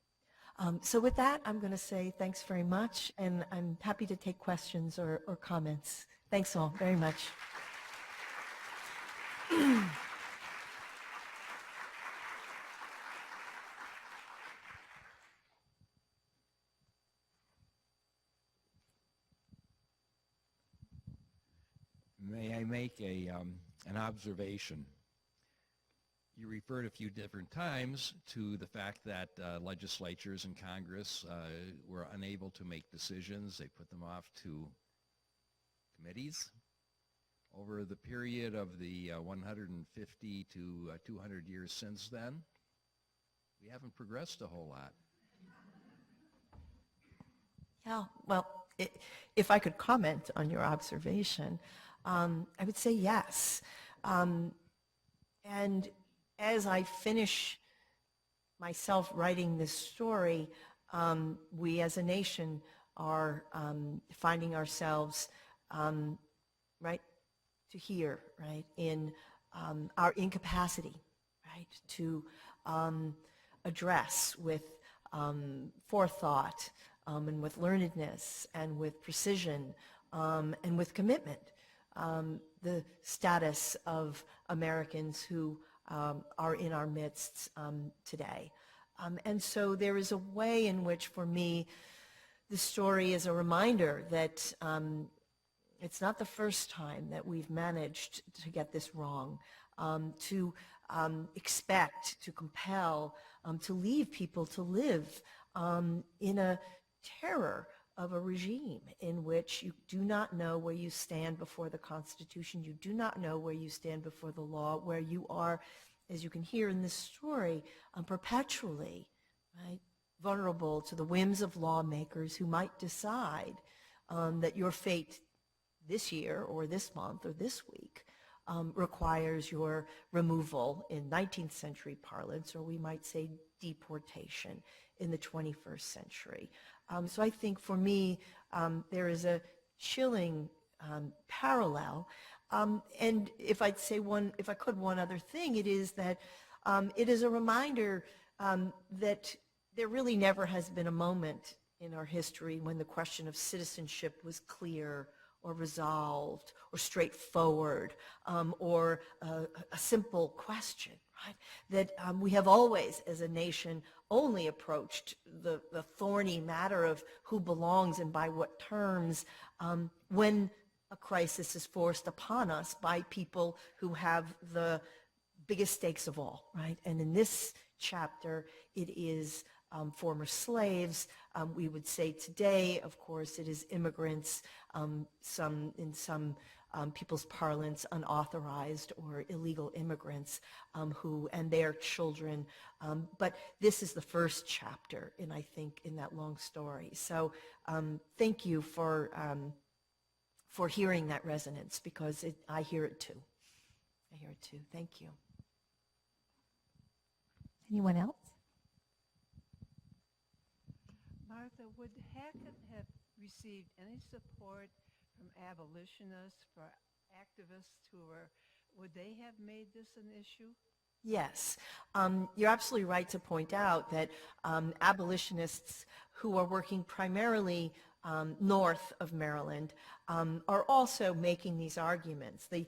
So with that, I'm going to say thanks very much, and I'm happy to take questions or comments. Thanks all very much. May I make an observation? You referred a few different times to the fact that legislatures and Congress were unable to make decisions. They put them off to committees. Over the period of the 150 to 200 years since then, we haven't progressed a whole lot. Yeah, well, if I could comment on your observation, I would say yes. And as I finish myself writing this story, we as a nation are finding ourselves right to here, right, in our incapacity, right, to address with forethought and with learnedness and with precision and with commitment the status of Americans who are in our midst today. And so there is a way in which, for me, the story is a reminder that it's not the first time that we've managed to get this wrong, to expect, to compel, to leave people to live in a terror of a regime in which you do not know where you stand before the Constitution, you do not know where you stand before the law, where you are, as you can hear in this story, perpetually, right, vulnerable to the whims of lawmakers who might decide that your fate this year or this month or this week requires your removal in 19th century parlance, or we might say deportation in the 21st century. So I think for me, there is a chilling parallel. And if I'd say if I could, one other thing, it is that it is a reminder that there really never has been a moment in our history when the question of citizenship was clear or resolved or straightforward or a simple question, right? That we have always, as a nation, only approached the thorny matter of who belongs and by what terms when a crisis is forced upon us by people who have the biggest stakes of all, right? And in this chapter, it is former slaves. We would say today, of course, it is immigrants, in some people's parlance, unauthorized or illegal immigrants who and their children. But this is the first chapter, I think, in that long story. So thank you for hearing that resonance, because I hear it too. I hear it too. Thank you. Anyone else? Martha, would Hackett have received any support from abolitionists, for activists would they have made this an issue? Yes. You're absolutely right to point out that abolitionists who are working primarily north of Maryland, are also making these arguments. We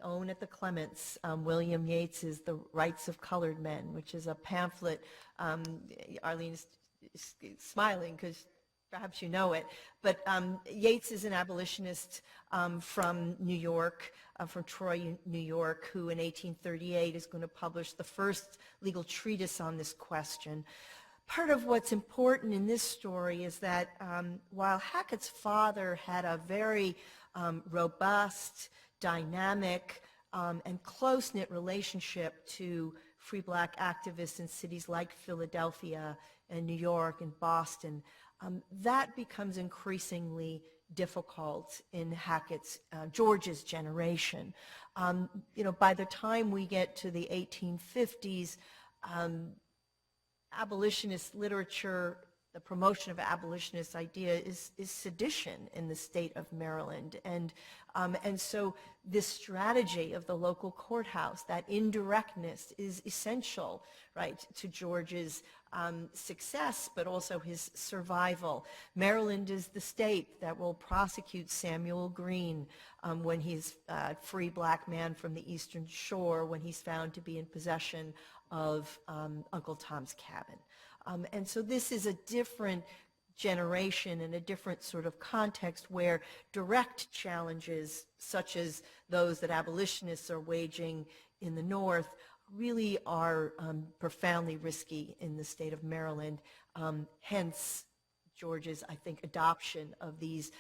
own at the Clements William Yates's The Rights of Colored Men, which is a pamphlet. Arlene is smiling because perhaps you know it, but Yates is an abolitionist from New York, from Troy, New York, who in 1838 is going to publish the first legal treatise on this question. Part of what's important in this story is that while Hackett's father had a very robust, dynamic, and close-knit relationship to free black activists in cities like Philadelphia and New York and Boston, that becomes increasingly difficult in Hackett's, George's generation. By the time we get to the 1850s, abolitionist literature, the promotion of abolitionist idea is sedition in the state of Maryland. And so this strategy of the local courthouse, that indirectness is essential, right, to George's success, but also his survival. Maryland is the state that will prosecute Samuel Green when he's a free black man from the Eastern Shore, when he's found to be in possession of Uncle Tom's Cabin. And so this is a different generation and a different sort of context where direct challenges, such as those that abolitionists are waging in the North, really are profoundly risky in the state of Maryland. Hence, George's, I think, adoption of these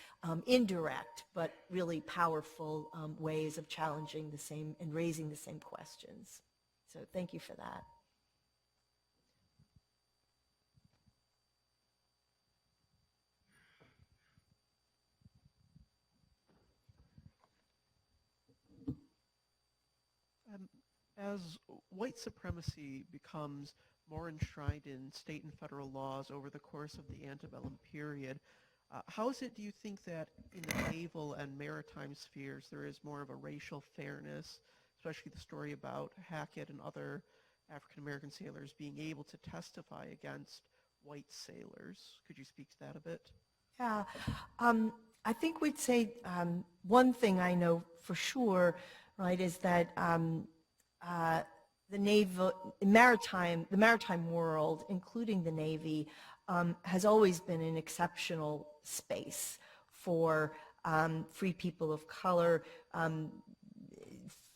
indirect but really powerful ways of challenging the same and raising the same questions. So thank you for that. As white supremacy becomes more enshrined in state and federal laws over the course of the antebellum period, how is it, do you think, that in the naval and maritime spheres there is more of a racial fairness, especially the story about Hackett and other African-American sailors being able to testify against white sailors? Could you speak to that a bit? Yeah, I think we'd say one thing I know for sure, right, is that the maritime world, including the Navy, has always been an exceptional space for free people of color.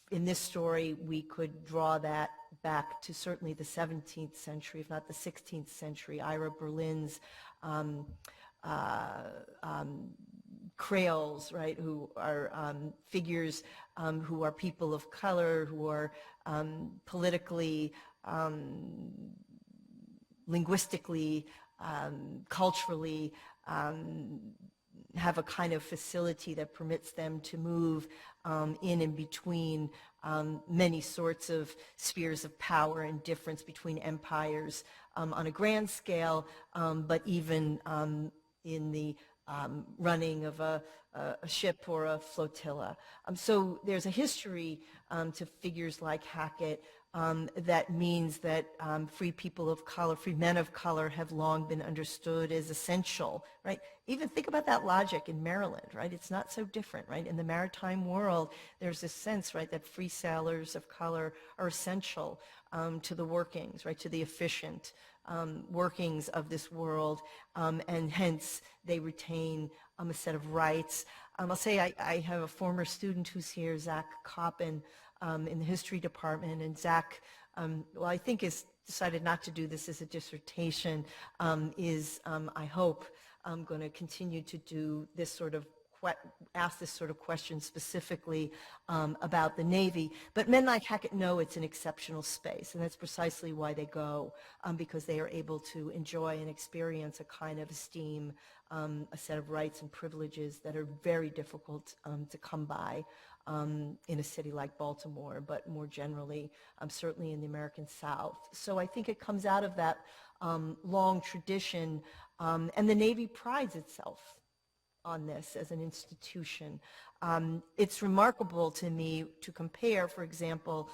In this story, we could draw that back to certainly the 17th century, if not the 16th century. Ira Berlin's Creoles, right, who are figures who are people of color, who are politically, linguistically, culturally, have a kind of facility that permits them to move in and between many sorts of spheres of power and difference between empires on a grand scale, but even in the running of a ship or a flotilla. So there's a history to figures like Hackett that means that free people of color, free men of color have long been understood as essential, right? Even think about that logic in Maryland, right? It's not so different, right? In the maritime world, there's this sense, right, that free sailors of color are essential to the workings, right, to the efficient workings of this world, and hence they retain a set of rights. I'll say I have a former student who's here, Zach Coppin, in the history department, and Zach, well, I think has decided not to do this as a dissertation, I hope, going to continue to do this sort of ask this sort of question specifically about the Navy. But men like Hackett know it's an exceptional space, and that's precisely why they go, because they are able to enjoy and experience a kind of esteem, a set of rights and privileges that are very difficult to come by in a city like Baltimore, but more generally, certainly in the American South. So I think it comes out of that long tradition, and the Navy prides itself on this as an institution. It's remarkable to me to compare, for example,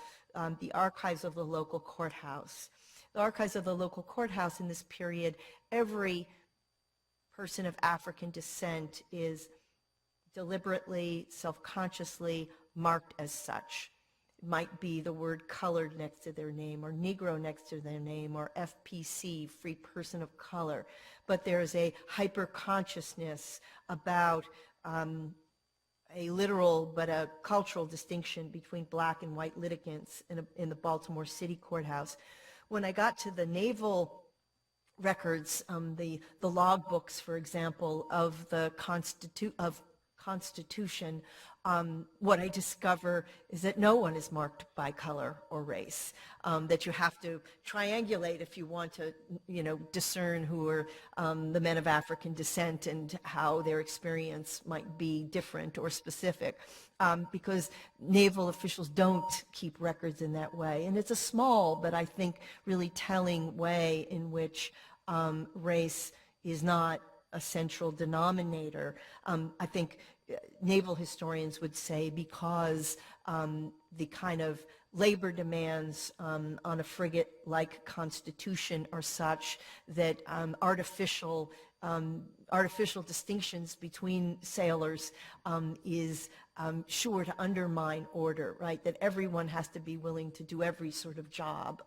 the archives of the local courthouse. The archives of the local courthouse in this period, every person of African descent is deliberately, self-consciously marked as such. It might be the word colored next to their name, or Negro next to their name, or FPC, free person of color. But there's a hyper-consciousness about a literal but a cultural distinction between black and white litigants in the Baltimore City courthouse. When I got to the naval records, the log books, for example, of the Constitution, what I discover is that no one is marked by color or race, that you have to triangulate if you want to, discern who are the men of African descent and how their experience might be different or specific, because naval officials don't keep records in that way. And it's a small, but I think really telling way in which race is not a central denominator. I think naval historians would say because the kind of labor demands on a frigate-like constitution are such that artificial distinctions between sailors is sure to undermine order, right? That everyone has to be willing to do every sort of job.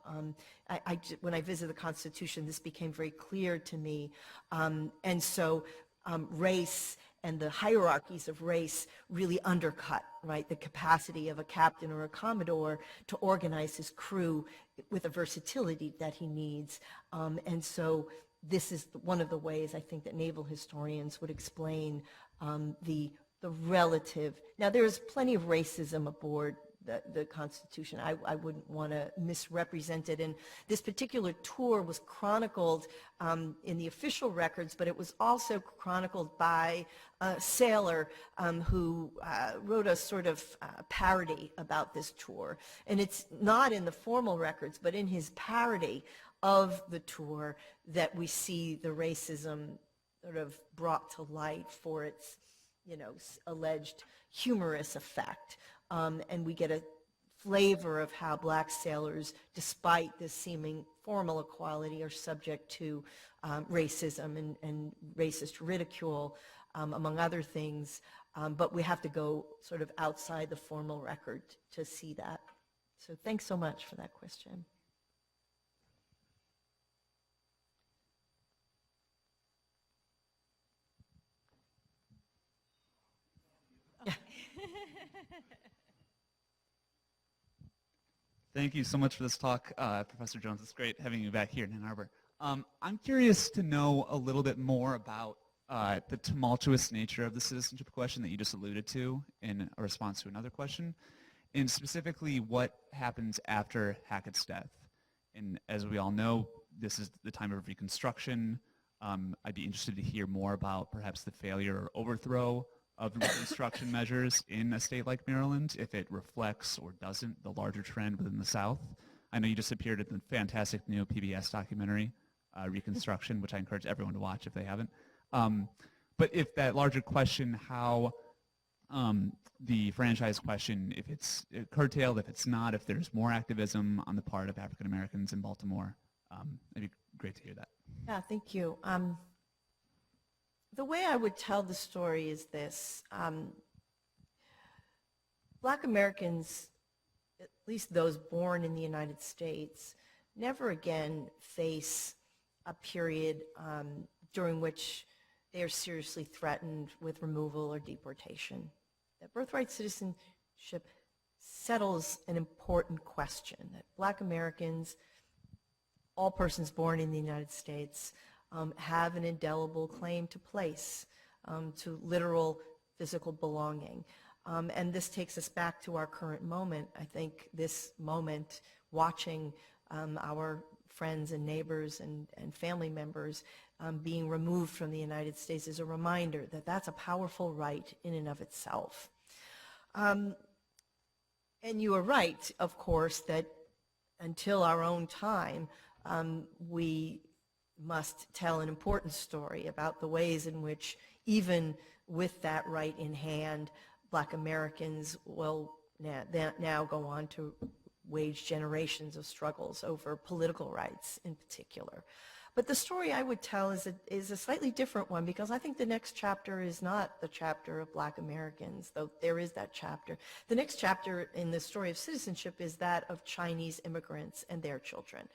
When I visited the Constitution, this became very clear to me. And so race and the hierarchies of race really undercut, right, the capacity of a captain or a commodore to organize his crew with the versatility that he needs. And so this is one of the ways I think that naval historians would explain the relative. Now, there's plenty of racism aboard the Constitution. I wouldn't want to misrepresent it. And this particular tour was chronicled in the official records, but it was also chronicled by a sailor who wrote a sort of parody about this tour. And it's not in the formal records, but in his parody of the tour that we see the racism sort of brought to light for its, alleged humorous effect. And we get a flavor of how black sailors, despite this seeming formal equality, are subject to racism and racist ridicule, among other things. But we have to go sort of outside the formal record to see that. So thanks so much for that question. Thank you so much for this talk, Professor Jones. It's great having you back here in Ann Arbor. I'm curious to know a little bit more about the tumultuous nature of the citizenship question that you just alluded to in a response to another question, and specifically what happens after Hackett's death. And as we all know, this is the time of Reconstruction. I'd be interested to hear more about perhaps the failure or overthrow of Reconstruction measures in a state like Maryland, if it reflects or doesn't the larger trend within the South. I know you just appeared in the fantastic new PBS documentary, Reconstruction, which I encourage everyone to watch if they haven't. But if that larger question, how the franchise question, if it's curtailed, if it's not, if there's more activism on the part of African Americans in Baltimore, it'd be great to hear that. Yeah, thank you. The way I would tell the story is this. Black Americans, at least those born in the United States, never again face a period during which they are seriously threatened with removal or deportation. That birthright citizenship settles an important question, that Black Americans, all persons born in the United States, have an indelible claim to place, to literal physical belonging. And this takes us back to our current moment. I think this moment, watching our friends and neighbors and family members being removed from the United States, is a reminder that that's a powerful right in and of itself. And you are right, of course, that until our own time, we must tell an important story about the ways in which, even with that right in hand, Black Americans will now go on to wage generations of struggles over political rights in particular. But the story I would tell is a slightly different one, because I think the next chapter is not the chapter of Black Americans, though there is that chapter. The next chapter in the story of citizenship is that of Chinese immigrants and their children.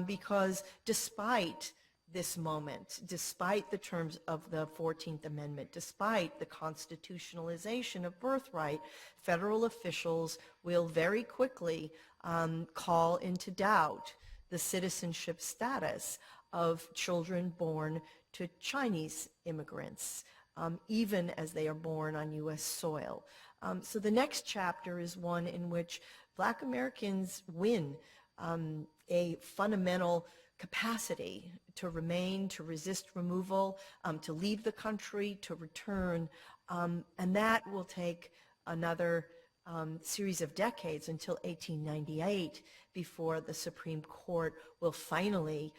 Because despite this moment, despite the terms of the 14th Amendment, despite the constitutionalization of birthright, federal officials will very quickly call into doubt the citizenship status of children born to Chinese immigrants, even as they are born on U.S. soil. So the next chapter is one in which Black Americans win a fundamental capacity to remain, to resist removal, to leave the country, to return, and that will take another series of decades until 1898 before the Supreme Court will finally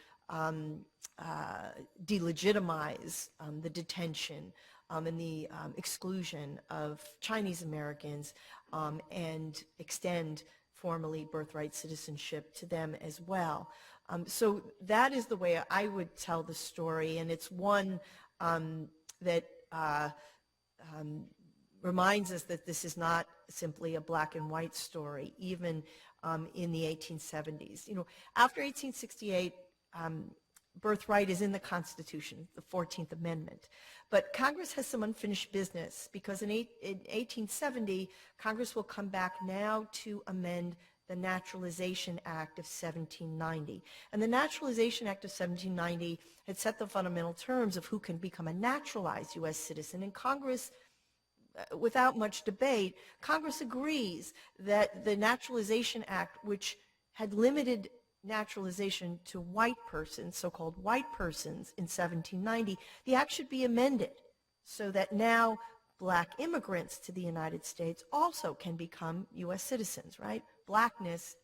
delegitimize the detention and the exclusion of Chinese Americans and extend formally birthright citizenship to them as well. So that is the way I would tell the story, and it's one that reminds us that this is not simply a black and white story, even in the 1870s. You know, after 1868, birthright is in the Constitution, the 14th Amendment. But Congress has some unfinished business, because in 1870, Congress will come back now to amend the Naturalization Act of 1790. And the Naturalization Act of 1790 had set the fundamental terms of who can become a naturalized U.S. citizen, and Congress, without much debate, Congress agrees that the Naturalization Act, which had limited naturalization to white persons, so-called white persons, in 1790, the act should be amended so that now black immigrants to the United States also can become U.S. citizens, right? Blackness,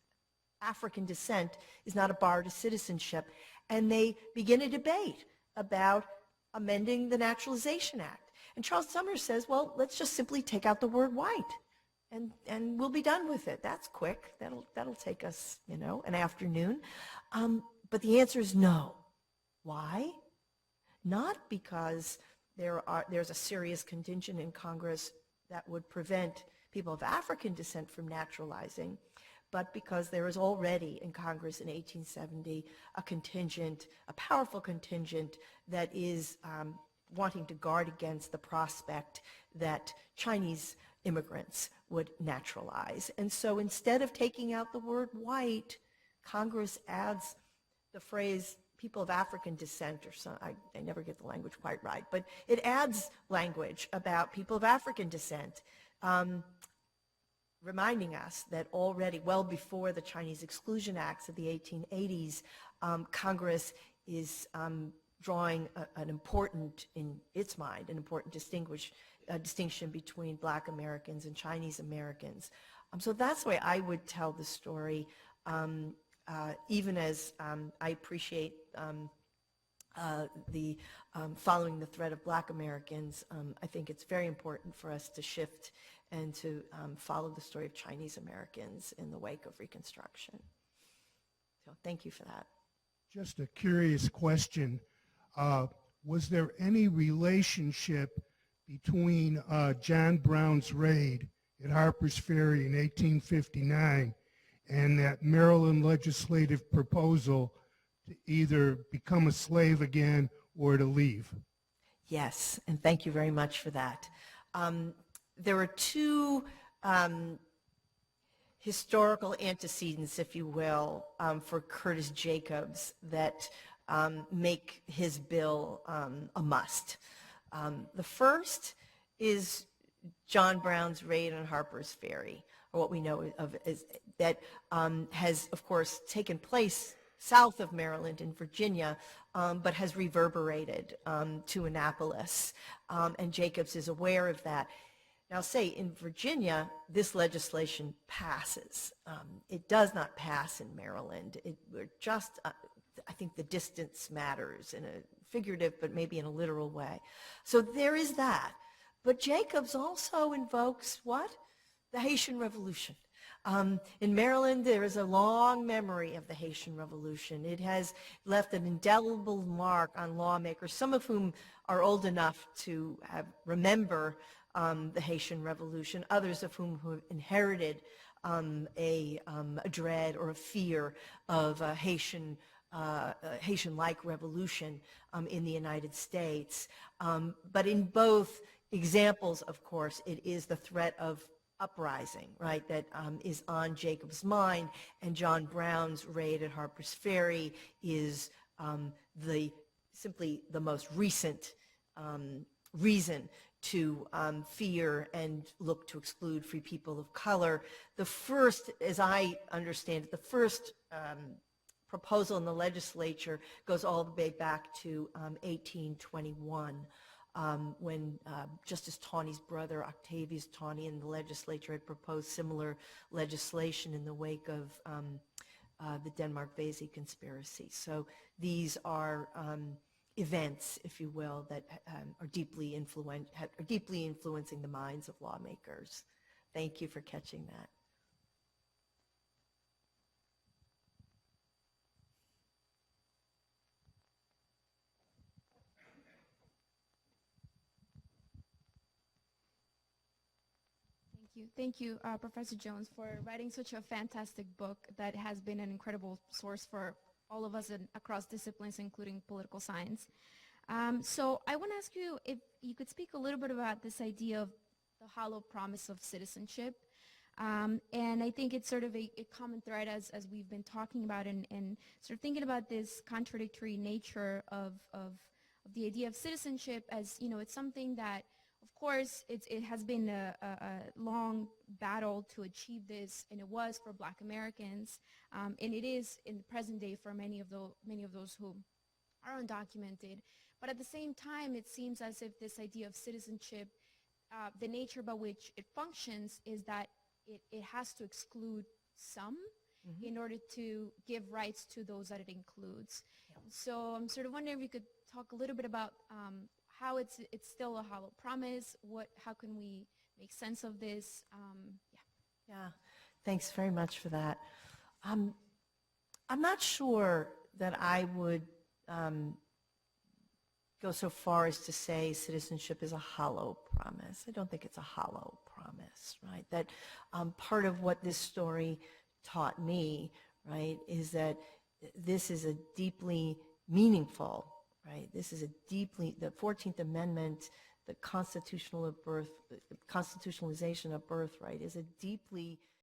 African descent, is not a bar to citizenship. And they begin a debate about amending the Naturalization Act. And Charles Sumner says, well, let's just simply take out the word white, and we'll be done with it. That's quick. That'll take us, you know, an afternoon. But the answer is no. Why? Not because there's a serious contingent in Congress that would prevent people of African descent from naturalizing, but because there is already in Congress in 1870 a contingent, a powerful contingent, that is wanting to guard against the prospect that Chinese immigrants would naturalize. And so instead of taking out the word white, Congress adds the phrase people of African descent, or some, I never get the language quite right, but it adds language about people of African descent, reminding us that already, well before the Chinese Exclusion Acts of the 1880s, Congress is drawing an important, in its mind, an important distinction between black Americans and Chinese Americans. So that's the way I would tell the story, even as I appreciate the following the thread of black Americans. I think it's very important for us to shift and to follow the story of Chinese Americans in the wake of Reconstruction. So thank you for that. Just a curious question. Was there any relationship between John Brown's raid at Harper's Ferry in 1859 and that Maryland legislative proposal to either become a slave again or to leave? Yes, and thank you very much for that. There are two historical antecedents, if you will, for Curtis Jacobs that make his bill a must. The first is John Brown's raid on Harper's Ferry, or what we know of as that has, of course, taken place south of Maryland in Virginia, but has reverberated to Annapolis, and Jacobs is aware of that. Now, say in Virginia, this legislation passes. It does not pass in Maryland. We're just, I think the distance matters in a figurative, but maybe in a literal way. So there is that. But Jacobs also invokes what? The Haitian Revolution. In Maryland, there is a long memory of the Haitian Revolution. It has left an indelible mark on lawmakers, some of whom are old enough to remember the Haitian Revolution, others of whom have inherited a dread or a fear of a Haitian-like revolution in the United States. But in both examples, of course, it is the threat of uprising, right, that is on Jacob's mind, and John Brown's raid at Harper's Ferry is simply the most recent reason to fear and look to exclude free people of color. The first, as I understand it, the first proposal in the legislature goes all the way back to 1821. When Justice Taney's brother, Octavius Taney, in the legislature had proposed similar legislation in the wake of the Denmark-Vesey conspiracy. So these are events, if you will, that are deeply influencing the minds of lawmakers. Thank you for catching that. Thank you, Professor Jones, for writing such a fantastic book that has been an incredible source for all of us across disciplines, including political science. So I want to ask you if you could speak a little bit about this idea of the hollow promise of citizenship. And I think it's sort of a common thread as we've been talking about and sort of thinking about this contradictory nature of the idea of citizenship as, you know, it's something that, of course, it has been a long battle to achieve this, and it was for Black Americans, and it is in the present day for many of those who are undocumented. But at the same time, it seems as if this idea of citizenship, the nature by which it functions is that it has to exclude some in order to give rights to those that it includes. So I'm sort of wondering if you could talk a little bit about how it's still a hollow promise. How can we make sense of this? Yeah, thanks very much for that. I'm not sure that I would go so far as to say citizenship is a hollow promise. I don't think it's a hollow promise, right? That part of what this story taught me, right, is that this is a deeply meaningful, right? This is a deeply, the 14th Amendment, the constitutionalization of birthright is a deeply